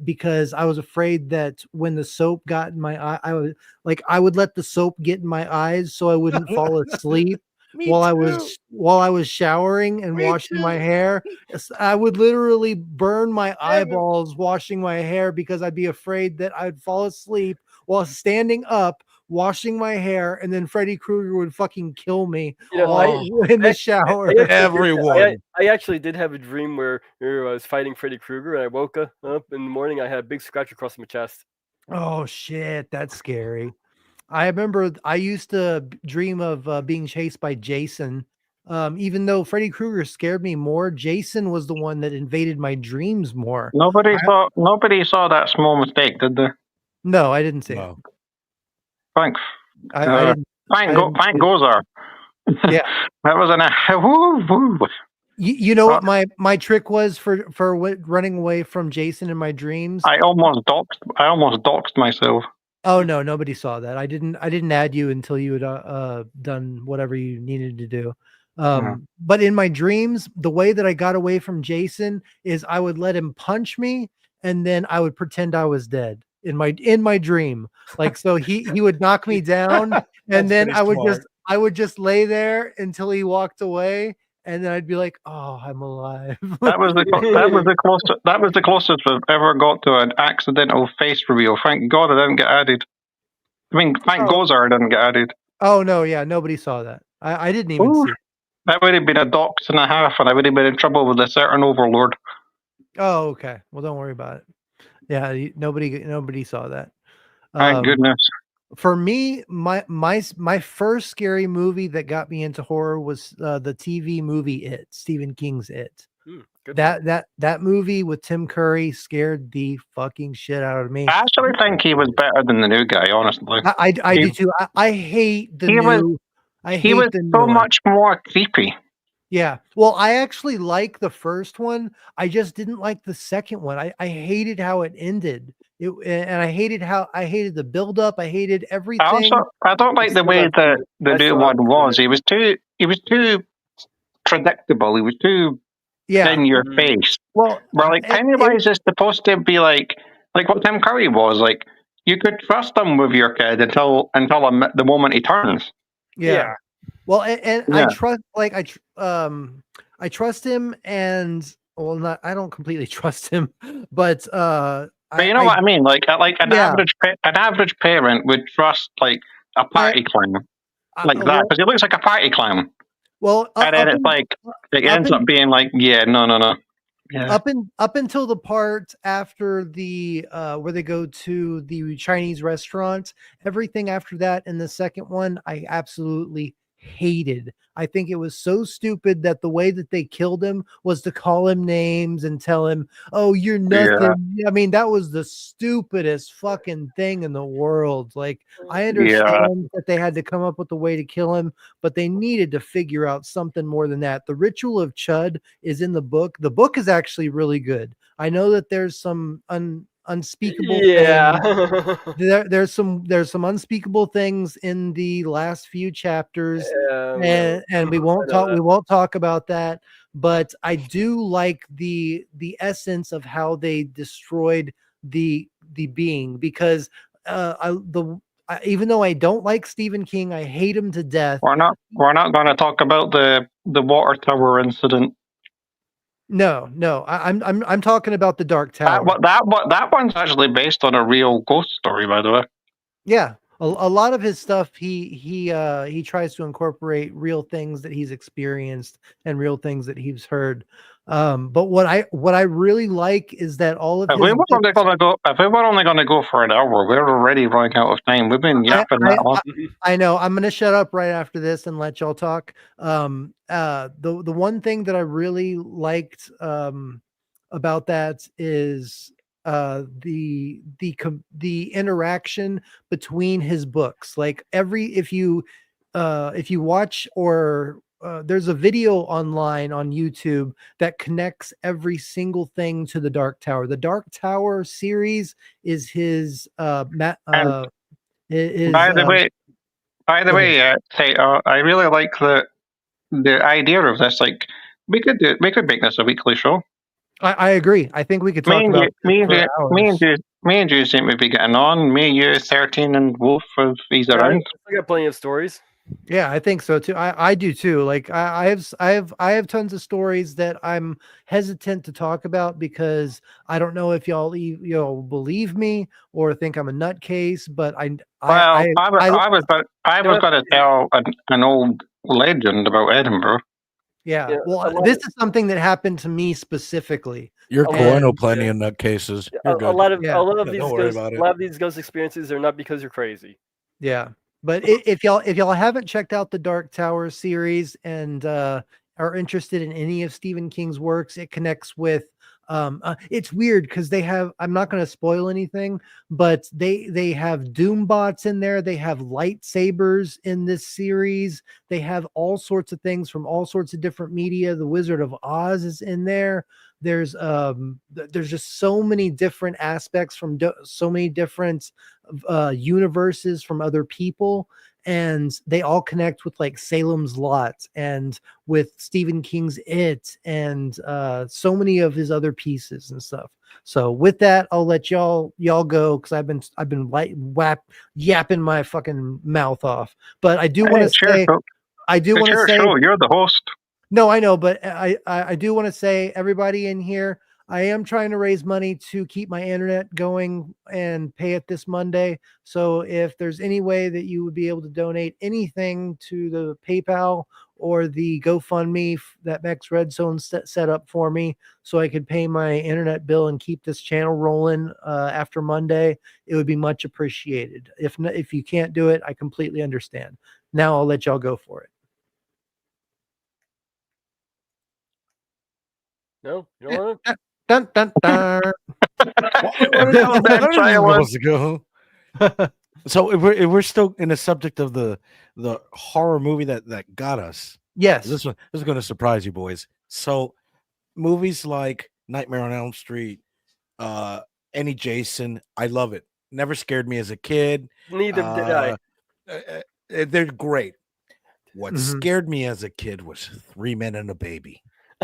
because I was afraid that when the soap got in my eye, I would let the soap get in my eyes so I wouldn't fall asleep. While I was showering and washing my hair. I would literally burn my eyeballs washing my hair because I'd be afraid that I'd fall asleep while standing up washing my hair, and then Freddy Krueger would fucking kill me in the shower. I actually did have a dream where I was fighting Freddy Krueger, and I woke up in the morning. I had a big scratch across my chest. Oh shit, that's scary. I remember I used to dream of being chased by Jason Even though Freddy Krueger scared me more, Jason was the one that invaded my dreams more. Nobody saw that small mistake, did they? No, I didn't see it. No. Thanks. I didn't. Thank see it. Gozar. Yeah. That was woo. You know what my trick was for running away from Jason in my dreams? I almost doxed myself. Oh no, nobody saw that. I didn't add you until you had done whatever you needed to do. But in my dreams, the way that I got away from Jason is I would let him punch me and then I would pretend I was dead in my dream. Like, so he would knock me down and then I would just lay there until he walked away. And then I'd be like, "Oh, I'm alive." That was the closest I've ever got to an accidental face reveal. Thank God I didn't get added. I mean, thank Gozar didn't get added. Oh no, yeah, nobody saw that. I didn't even see it. That would have been a dox and a half, and I would have been in trouble with a certain overlord. Oh, okay. Well, don't worry about it. Yeah, nobody saw that. Thank goodness. For me, my first scary movie that got me into horror was the TV movie It, Stephen King's It. That movie with Tim Curry scared the fucking shit out of me. I actually think he was better than the new guy, honestly. I do too. I hate the new. He was so much more creepy. Yeah. Well, I actually like the first one. I just didn't like the second one. I hated how it ended. And I hated the buildup. I hated everything. I don't like the way that the new one was. He was too predictable. He was too in your face. Well, like Pennywise is supposed to be like what Tim Curry was. Like, you could trust him with your kid until the moment he turns. Yeah. Well, and I trust, I trust him, and I don't completely trust him, but but you know what I mean? Like an average parent would trust like a party clown like that, because he looks like a party clown. Well, and then it ends up being like, no. Yeah. Up until the part after the where they go to the Chinese restaurant, everything after that in the second one, I absolutely hated. I think it was so stupid that the way that they killed him was to call him names and tell him, "Oh, you're nothing." Yeah. I mean, that was the stupidest fucking thing in the world. Like, I understand that they had to come up with a way to kill him, but they needed to figure out something more than that. The Ritual of Chud is in the book. The book is actually really good. I know that there's some unspeakable things. There's some unspeakable things in the last few chapters, and we won't talk about that, but I do like the essence of how they destroyed the being, because even though I don't like Stephen King, I hate him to death. We're not going to talk about the water tower incident. No, I'm talking about the Dark Tower. That one's actually based on a real ghost story, by the way. Yeah, a lot of his stuff, he tries to incorporate real things that he's experienced and real things that he's heard. But what I really like is that all of if we were only going to go for an hour, we're already running out of time. We've been yapping that long. I know. I'm going to shut up right after this and let y'all talk. The one thing that I really liked about that is the interaction between his books. Like, if you watch, or there's a video online on YouTube that connects every single thing to the Dark Tower. The Dark Tower series is his by the way, I really like the idea of this. Like, we could make this a weekly show. I agree. I think we could talk about me and you seem to be getting on. Me, you, 13, and Wolf, if he's around. I got plenty of stories. Yeah, I think so too. I do too. Like, I have tons of stories that I'm hesitant to talk about because I don't know if y'all believe me or think I'm a nutcase. But I was going to tell an old legend about Edinburgh. Yeah, well, this is something that happened to me specifically. You're cool. I know plenty of nutcases. A lot of these ghost experiences are not because you're crazy. Yeah. But if y'all haven't checked out the Dark Tower series and are interested in any of Stephen King's works, it connects with it's weird because they have, I'm not going to spoil anything, but they have doom bots in there, they have lightsabers in this series, they have all sorts of things from all sorts of different media. The Wizard of Oz is in there. There's just so many different aspects from so many different universes from other people, and they all connect with like Salem's Lot and with Stephen King's It and so many of his other pieces and stuff. So with that, I'll let y'all go because I've been yapping my fucking mouth off. But I do want to say, you're the host. No, I know, but I do want to say, everybody in here, I am trying to raise money to keep my internet going and pay it this Monday. So if there's any way that you would be able to donate anything to the PayPal or the GoFundMe that Max Redzone set up for me so I could pay my internet bill and keep this channel rolling after Monday, it would be much appreciated. If you can't do it, I completely understand. Now I'll let y'all go for it. No, you don't want to? Dun, dun, dun. Supposed to go. So if we're still in the subject of the horror movie that got us, yes, this is going to surprise you boys. So movies like Nightmare on Elm Street, any Jason, I love it. Never scared me as a kid. Neither did I. They're great. What scared me as a kid was 3 Men and a Baby.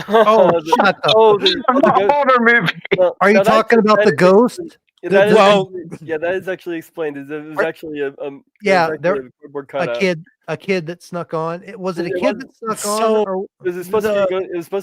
Oh, shut up. The horror movie. Well, are you talking about the ghost? That is actually explained. It was actually a cardboard cutout. A kid that snuck on. Was it a kid that snuck on? Or it was supposed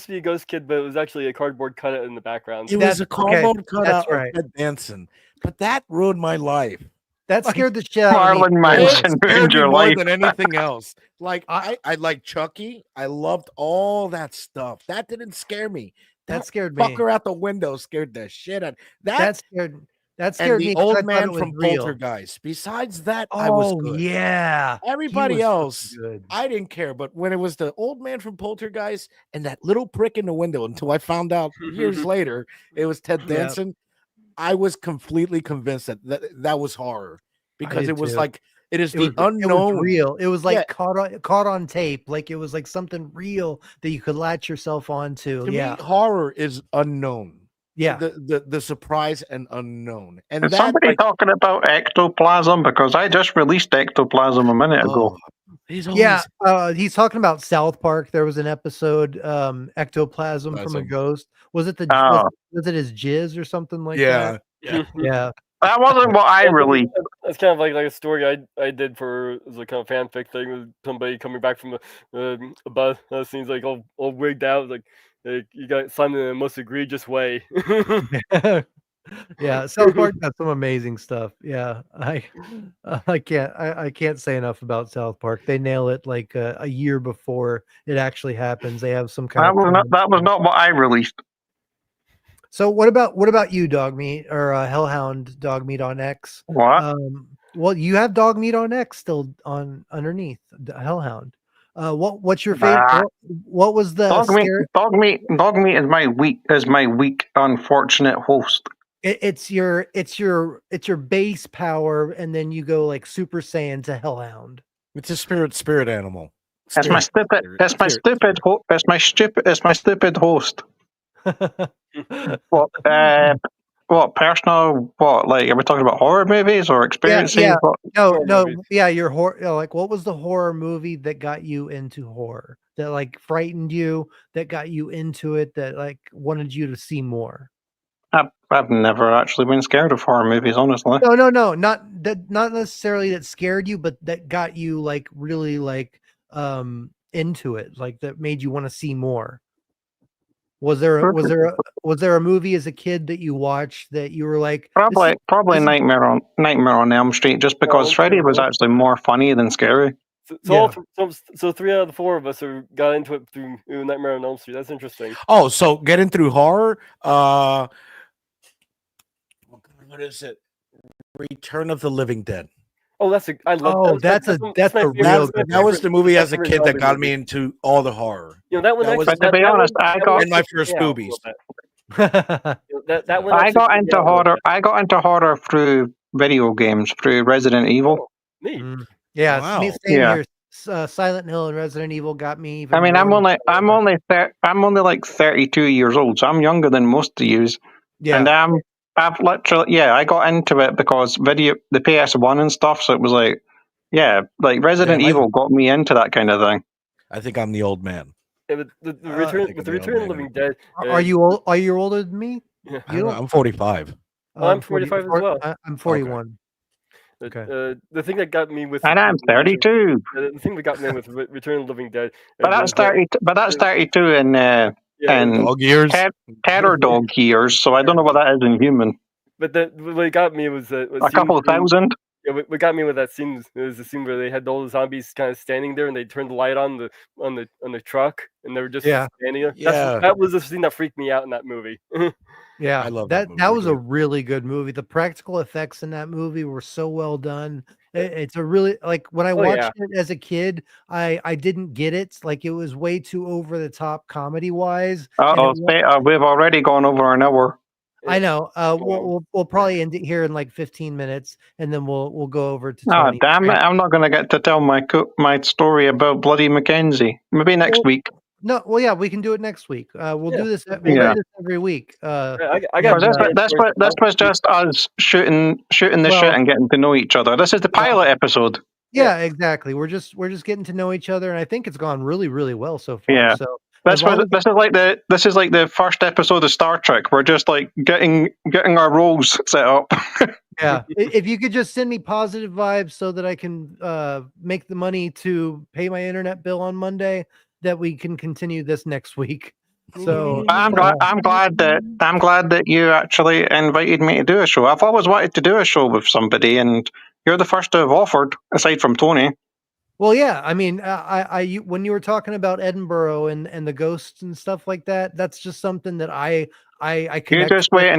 to be a ghost kid, but it was actually a cardboard cutout in the background. It was a cardboard cutout of Ted Danson, but that ruined my life. That scared the shit out of me. Marlon Manson ruined your life more than anything else. Like I like Chucky. I loved all that stuff. That didn't scare me. That scared me. Fucker out the window scared the shit out. That scared and me. The old man from Poltergeist. Besides that, I was good. Yeah. Everybody else, I didn't care. But when it was the old man from Poltergeist and that little prick in the window, until I found out years later it was Ted Danson, I was completely convinced that was horror because it was like it is the unknown. It was real. It was like caught on tape. Like it was like something real that you could latch yourself onto. To me, horror is unknown. Yeah, the surprise and unknown. And is somebody talking about ectoplasm? Because I just released ectoplasm a minute ago. He's talking about South Park. There was an episode, ectoplasm from a ghost. Was it was it his jizz or something like that? Yeah. That wasn't what I released. That's kind of like a story I did for a kind of fanfic thing with somebody coming back from a bus. Seems like all wigged out, like you got Simon in the most egregious way. Yeah, South Park got some amazing stuff. Yeah, I can't say enough about South Park. They nail it like a year before it actually happens. They have some kind that was not what I released. So what about you, Dogmeat or Hellhound Dogmeat on X? What? Well, you have Dogmeat on X still on underneath Hellhound. What's your favorite? What was the Dogmeat is my weak unfortunate host. It's your base power, and then you go like Super Saiyan to Hellhound. It's a spirit animal. That's my stupid host. What personal? What, like, are we talking about horror movies or experiences? Yeah, your horror. Like, what was the horror movie that got you into horror? That like frightened you? That got you into it? That like wanted you to see more? I've never actually been scared of horror movies, honestly. No, not necessarily that scared you, but that got you like really like into it, like that made you want to see more. Was there a movie as a kid that you watched that you were like probably Nightmare on Elm Street, just because Freddy was actually more funny than scary. So 3 out of the 4 of us got into it through Nightmare on Elm Street. That's interesting. Oh, so getting through horror. What is it? Return of the Living Dead. Oh, I love. Oh, that's my a favorite. real That's my good That was favorite- the movie that's as a my kid favorite that got zombie me movie. into all the horror. That one That was- actually. But to be honest, that one And my first freaked me out a boobies. little bit. That one I actually got freaked me into out a little horror. bit. I got into horror through video games, through Resident Evil. Oh, neat. Yeah, Wow. same Yeah. here. Silent Hill and Resident Evil got me even I mean, more. I'm only like 32 years old, so I'm younger than most of you. Yeah. And I've literally, I got into it because the PS1 and stuff. So it was like, like Resident Damn, Evil got me into that kind of thing. I think I'm the old man. Yeah, but the I return think with of the the old Return of the man. Living Dead. Are you older than me? Yeah. I'm 45. I'm 45 as well. I'm 41. Okay. The thing that got me with And I'm 32. the thing that got me with Return of the Living Dead. But that's 30. But that's 32 in Dog years. terror dog years. So I don't know what that is in human. But what got me was A couple of thousand. Yeah, what got me with that scene was the scene where they had all the zombies kind of standing there, and they turned the light on the truck, and they were just standing there. Yeah. That was the scene that freaked me out in that movie. Yeah, I love that. that movie, That was a dude. really good movie. The practical effects in that movie were so well done. It's a really like when I watched it as a kid, I didn't get it. Like it was way too over the top comedy wise. We've already gone over an hour. I know. We'll probably end it here in like 15 minutes, and then we'll go over to Oh, Tony. damn it. I'm not going to get to tell my story about bloody Mackenzie. Maybe next week. No, well, yeah, we can do it next week. We'll do this. We'll do this every week. I got This was just us shooting the shit and getting to know each other. This is the pilot episode. Yeah, exactly. We're just getting to know each other, and I think it's gone really, really well so far. Yeah. So This is like the first episode of Star Trek. We're just like getting our roles set up. Yeah. If you could just send me positive vibes so that I can make the money to pay my internet bill on Monday, that we can continue this next week. So I'm glad that you actually invited me to do a show. I've always wanted to do a show with somebody, and you're the first to have offered, aside from Tony. Well, yeah. I mean, when you were talking about Edinburgh and the ghosts and stuff like that, that's just something that I You just wait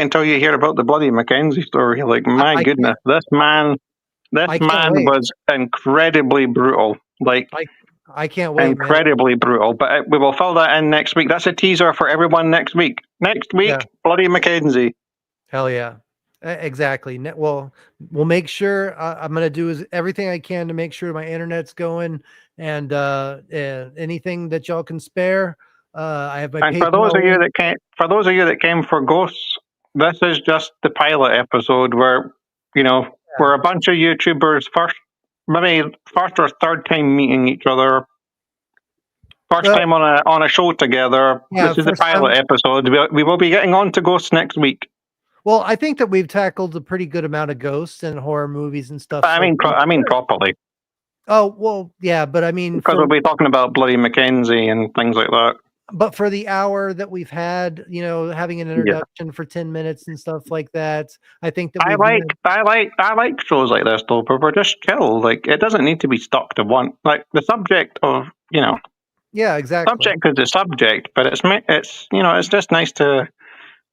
until you hear about the bloody Mackenzie story. Like, my goodness, this man was incredibly brutal. Like, I can't wait, incredibly brutal. But we will fill that in next week. That's a teaser for everyone next week. Next week, bloody Mackenzie. Hell yeah. Exactly. Well, we'll make sure I'm going to do everything I can to make sure my internet's going, and anything that y'all can spare. I have my. And for those of you that came for Ghosts, this is just the pilot episode where we're a bunch of YouTubers first or third time meeting each other. First time on a show together. Yeah, this is the pilot episode. We will be getting on to Ghosts next week. Well, I think that we've tackled a pretty good amount of ghosts and horror movies and stuff. I mean properly. Oh, well, yeah, but I mean, because we'll be talking about bloody Mackenzie and things like that. But for the hour that we've had, having an introduction for 10 minutes and stuff like that, I think that I like shows like this though, but we're just chill. Like, it doesn't need to be stuck to one. Like, the subject of Yeah, exactly. Subject is the subject, but it's just nice to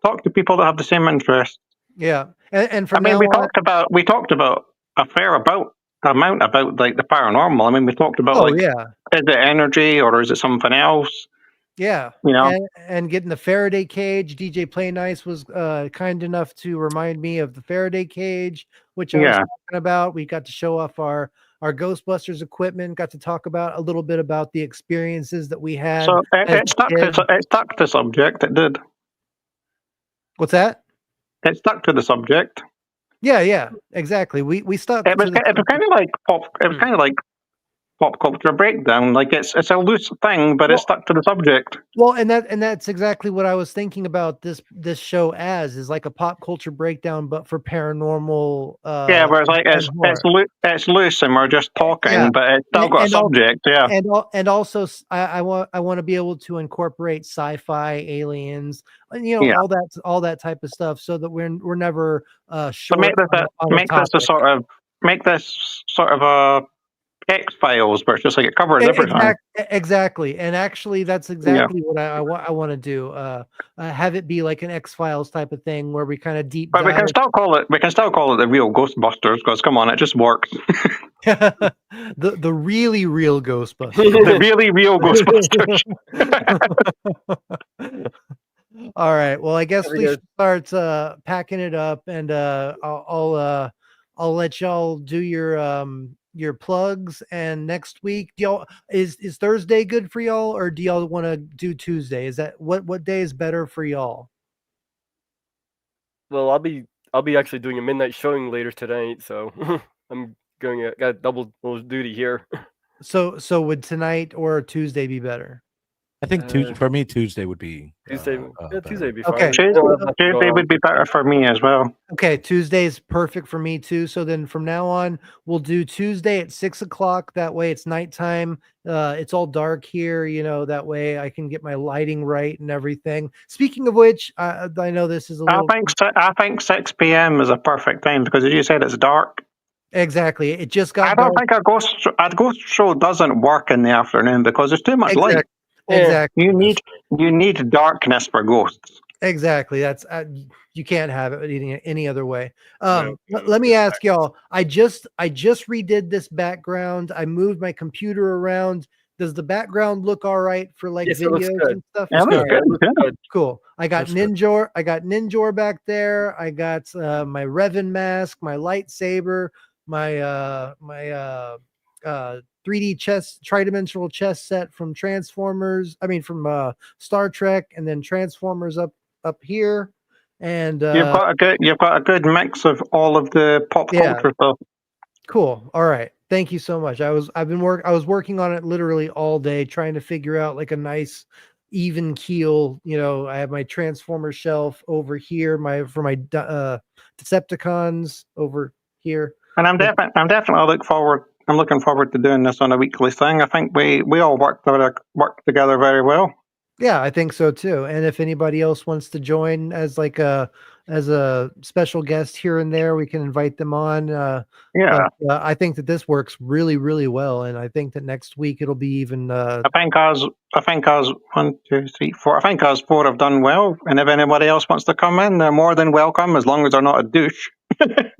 talk to people that have the same interests. Yeah, and for we talked about a fair amount about like the paranormal. I mean, we talked about is it energy or is it something else? Yeah, and getting the Faraday cage. DJ Play Nice was kind enough to remind me of the Faraday cage, which I was talking about. We got to show off our Ghostbusters equipment. Got to talk about a little bit about the experiences that we had. So it stuck to subject. It did. What's that? It stuck to the subject. Yeah, exactly. We stuck. It was kind of like pop. It was kind of like pop culture breakdown. Like, it's a loose thing, but it's stuck to the subject. Well, and that's exactly what I was thinking about this show is like a pop culture breakdown, but for paranormal. Where it's like it's loose and we're just talking, but it's still got a subject. And also I want to be able to incorporate sci-fi, aliens, all that type of stuff, so that we're never short. So make this sort of a X-Files, but it's just like it covers everything. Exactly. And actually, that's exactly what I want to do. Have it be like an X-Files type of thing where we kind of deep But dive. we can still call it the real Ghostbusters because come on, it just works. the really real Ghostbusters. The really real Ghostbusters. All right. Well, I guess we should start packing it up, and I'll let y'all do your plugs. And next week, is Thursday good for y'all, or do y'all want to do Tuesday? Is that what day is better for y'all? Well, I'll be actually doing a midnight showing later tonight, so I'm got double duty here. So would tonight or Tuesday be better? I think for me Tuesday would be Tuesday. Tuesday would be okay. fine. Tuesday would be better for me as well. Okay, Tuesday is perfect for me too. So then from now on, we'll do Tuesday at 6 o'clock. That way it's nighttime. It's all dark here, that way I can get my lighting right and everything. Speaking of which, I know this is a little. I think 6 p.m. is a perfect time because, as you said, it's dark. Exactly. It just got. I don't think a ghost show doesn't work in the afternoon because there's too much light. Exactly. You need darkness for ghosts. Exactly. That's you can't have it any other way. Let me ask y'all. I just redid this background. I moved my computer around. Does the background look all right for videos and stuff? Yeah, good. Cool. I got Ninjor. I got Ninjor back there. I got my Revan mask, my lightsaber, my 3D chess, tridimensional chess set from Transformers. I mean, from Star Trek, and then Transformers up here. And you've got a good mix of all of the pop culture stuff. Cool. All right. Thank you so much. I was working on it literally all day, trying to figure out like a nice even keel. I have my Transformer shelf over here, for my Decepticons over here. And I'm definitely looking forward to doing this on a weekly thing. I think we all work together very well. Yeah, I think so too. And if anybody else wants to join as a special guest here and there, we can invite them on. But, I think that this works really, really well, and I think that next week it'll be even. I think ours 1, 2, 3, 4. I think ours 4 have done well, and if anybody else wants to come in, they're more than welcome, as long as they're not a douche.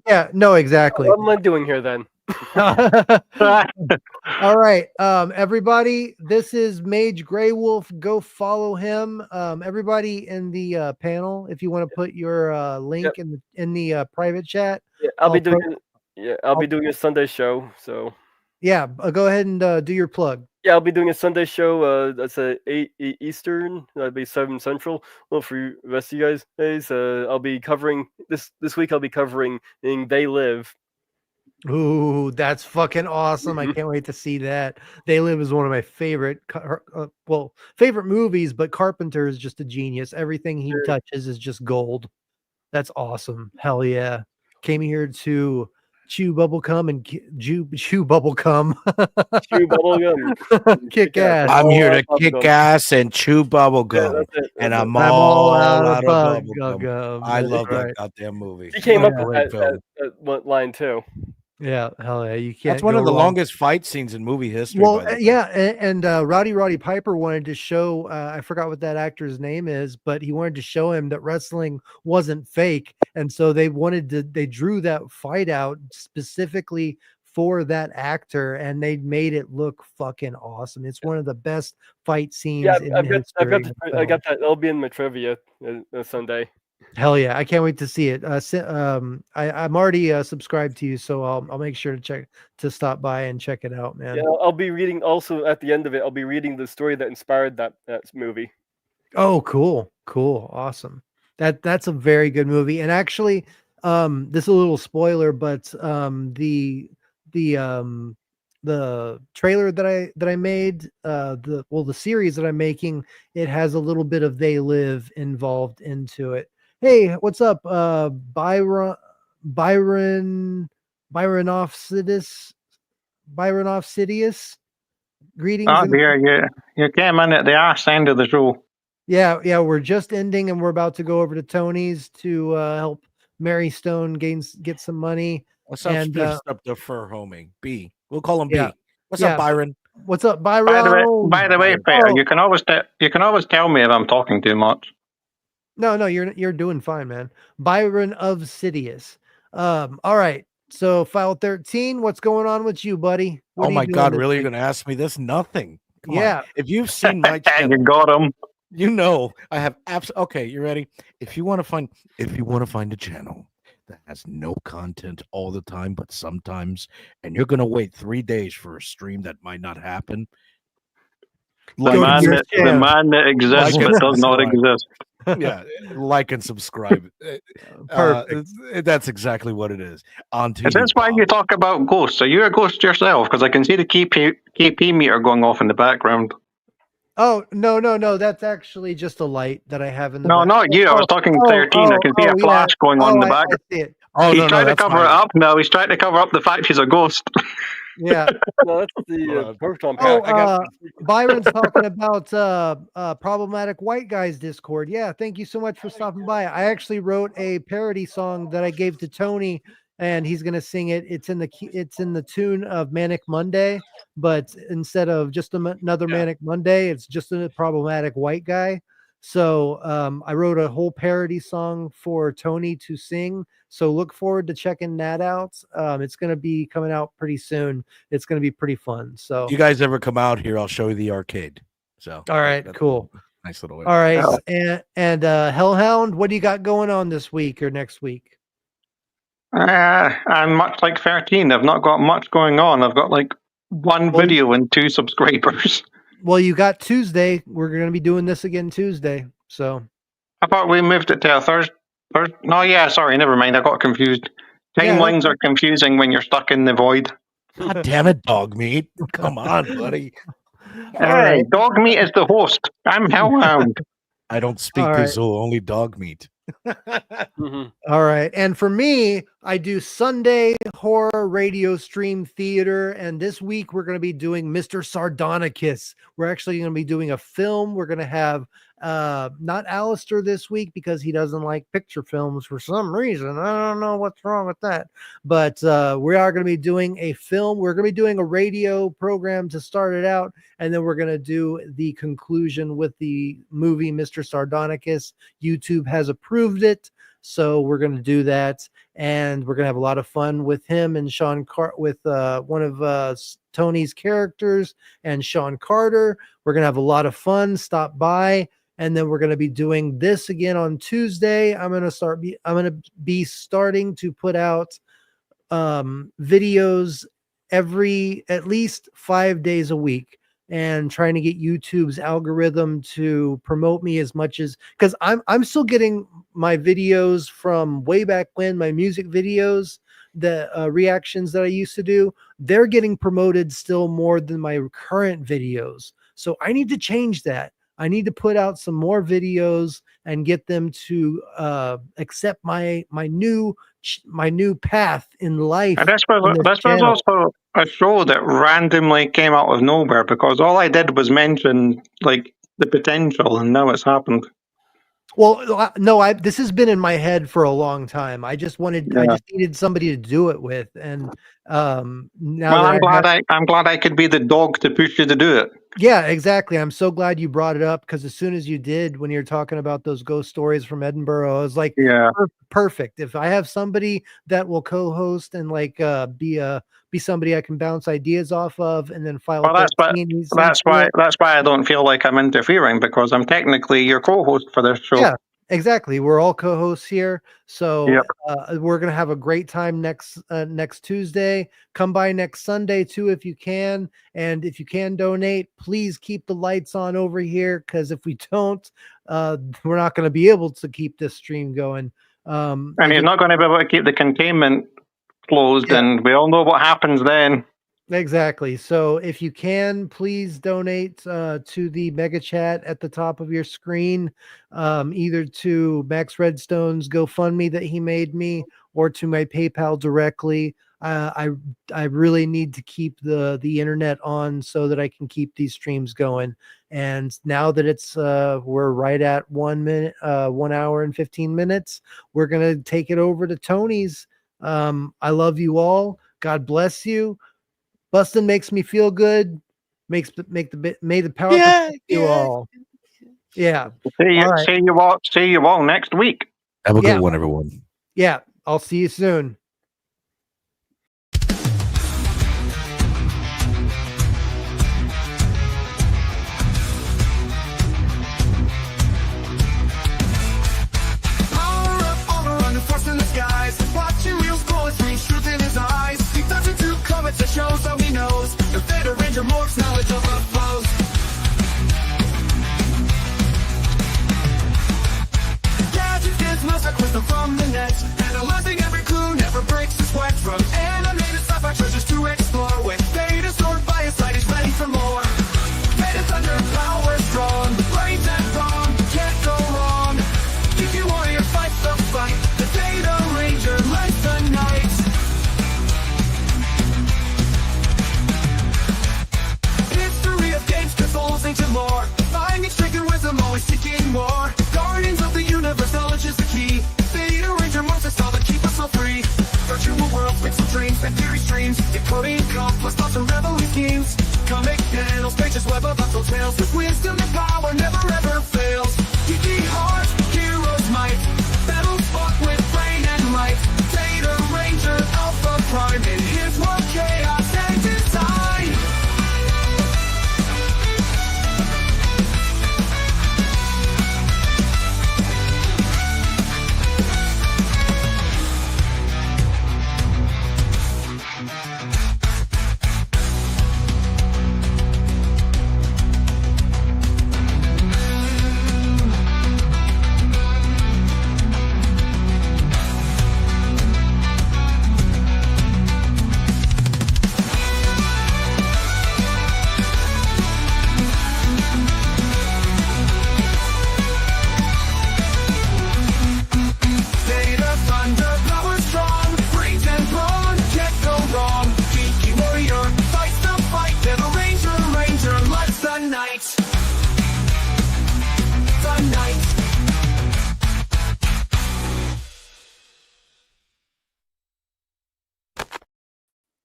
Yeah. No. Exactly. What am I doing here then? All right, everybody, this is Mage Grey Wolf. Go follow him. Everybody in the panel, if you want to put your link in the private chat. Yeah, I'll be doing a Sunday show. So yeah, go ahead and do your plug. Yeah, I'll be doing a Sunday show. That's at 8 Eastern. That'll be 7 Central. Well, for the rest of you guys, I'll be covering this week. I'll be covering They Live. Ooh, that's fucking awesome. I can't wait to see that. They Live is one of my favorite movies, but Carpenter is just a genius. Everything he touches is just gold. That's awesome. Hell yeah. Came here to chew bubblegum and chew bubblegum. Chew bubblegum. Kick ass. I'm here to kick ass and chew bubblegum. And I'm all out of bubblegum. I love that goddamn movie. He came up with that line too. Yeah, hell yeah, you can't. That's one of the longest fight scenes in movie history. Well, and Roddy Piper wanted to show. I forgot what that actor's name is, but he wanted to show him that wrestling wasn't fake, and so they drew that fight out specifically for that actor, and they made it look fucking awesome. It's one of the best fight scenes in history. I got that. It'll be in my trivia Sunday. Hell yeah, I can't wait to see it. I'm already subscribed to you, so I'll make sure to stop by and check it out, man. Yeah, I'll be reading also at the end of it. I'll be reading the story that inspired that movie. Oh, cool, awesome. That's a very good movie. And actually, this is a little spoiler, but the trailer that I made, the series that I'm making, it has a little bit of They Live involved into it. Hey, what's up, Byron Sidious? Greetings. Oh dear, you came in at the arse end of the show. Yeah, we're just ending, and we're about to go over to Tony's to help Mary Stone get some money. What's up? Up the fur homing B. We'll call him B. What's up, Byron? What's up, Byron? By the way, Peter, you can always tell me if I'm talking too much. No, you're doing fine, man. Byron of Sidious. All right. So file 13, what's going on with you, buddy? What Oh are my you doing God, this really? week? You're gonna ask me this? Nothing. Come Yeah. on. If you've seen my channel, You got him. you know I have okay, you ready? If you want to find a channel that has no content all the time, but sometimes, and you're gonna wait 3 days for a stream that might not happen. The man that exists but does not exist. Yeah, like and subscribe. Perfect. That's exactly what it is. On TV. Is this why you talk about ghosts? Are you a ghost yourself? Because I can see the KP meter going off in the background. Oh, no. That's actually just a light that I have in the No, back. not you. I was talking 13. I can see a flash going on in the back. I see it. Oh, he's trying to cover it up now. He's trying to cover up the fact he's a ghost. Yeah. No, that's the proton pack. Byron's talking about problematic white guys Discord. Yeah, thank you so much for stopping by. I actually wrote a parody song that I gave to Tony, and he's gonna sing it. It's in the tune of Manic Monday, but instead of just another Manic Monday, it's just a problematic white guy. So I wrote a whole parody song for Tony to sing. So look forward to checking that out. It's going to be coming out pretty soon. It's going to be pretty fun. So you guys ever come out here, I'll show you the arcade. So all right, cool. Nice little way. All right. And Hellhound, what do you got going on this week or next week? I'm much like 13. I've not got much going on. I've got like one video and 2 subscribers. Well, you got Tuesday. We're going to be doing this again Tuesday. So I thought we moved it to a Thursday. No, yeah, sorry, never mind. I got confused. Timelines are confusing when you're stuck in the void. God damn it, dog meat. Come on, buddy. Hey, dog meat is the host. I'm Hellhound. I don't speak Kazoo, only dog meat. All right. And for me, I do Sunday horror radio stream theater. And this week we're going to be doing Mr. Sardonicus. We're actually going to be doing a film. We're going to have not Alistair this week because he doesn't like picture films for some reason. I don't know what's wrong with that. But we are going to be doing a film. We're going to be doing a radio program to start it out. And then we're going to do the conclusion with the movie Mr. Sardonicus. YouTube has approved it. So we're going to do that. And we're going to have a lot of fun with him and with one of Tony's characters and Sean Carter. We're going to have a lot of fun. Stop by. And then we're going to be doing this again on Tuesday. I'm going to be starting to put out videos at least 5 days a week, and trying to get YouTube's algorithm to promote me as much as, because I'm still getting my videos from way back when, my music videos, the reactions that I used to do, they're getting promoted still more than my current videos. So I need to change that. I need to put out some more videos and get them to accept my new path in life. And this was also a show that randomly came out of nowhere because all I did was mention like the potential, and now it's happened. Well, no, this has been in my head for a long time. I just needed somebody to do it with, and now I'm glad I could be the dog to push you to do it. Yeah, exactly. I'm so glad you brought it up, because as soon as you did, when you're talking about those ghost stories from Edinburgh, I was like, yeah, perfect. If I have somebody that will co-host and like be somebody I can bounce ideas off of, and then file. Well, that's why I don't feel like I'm interfering, because I'm technically your co-host for this show. Yeah, exactly. We're all co-hosts here, so we're gonna have a great time next Tuesday. Come by next Sunday too if you can, and if you can donate, please keep the lights on over here, because if we don't, we're not going to be able to keep this stream going. And you're not going to be able to keep the containment closed, and we all know what happens then. Exactly. So if you can, please donate to the mega chat at the top of your screen, either to Max Redstone's GoFundMe that he made me, or to my PayPal directly. I really need to keep the internet on so that I can keep these streams going. And now that it's we're right at 1 hour and 15 minutes, we're gonna take it over to Tony's. I love you all. God bless you. Bustin' makes me feel good. May the power protect you all. Yeah. See you all next week. Have a good one, everyone. Yeah. I'll see you soon. Watching wheels go, it's strange truth in his eyes. He touches two comets that shows how he knows. The Theta Ranger morphs, knowledge overflows. Gadgets, gizmos are crystal from the net. Analyzing every clue, never breaks the sweat. From animated sci-fi treasures to explore with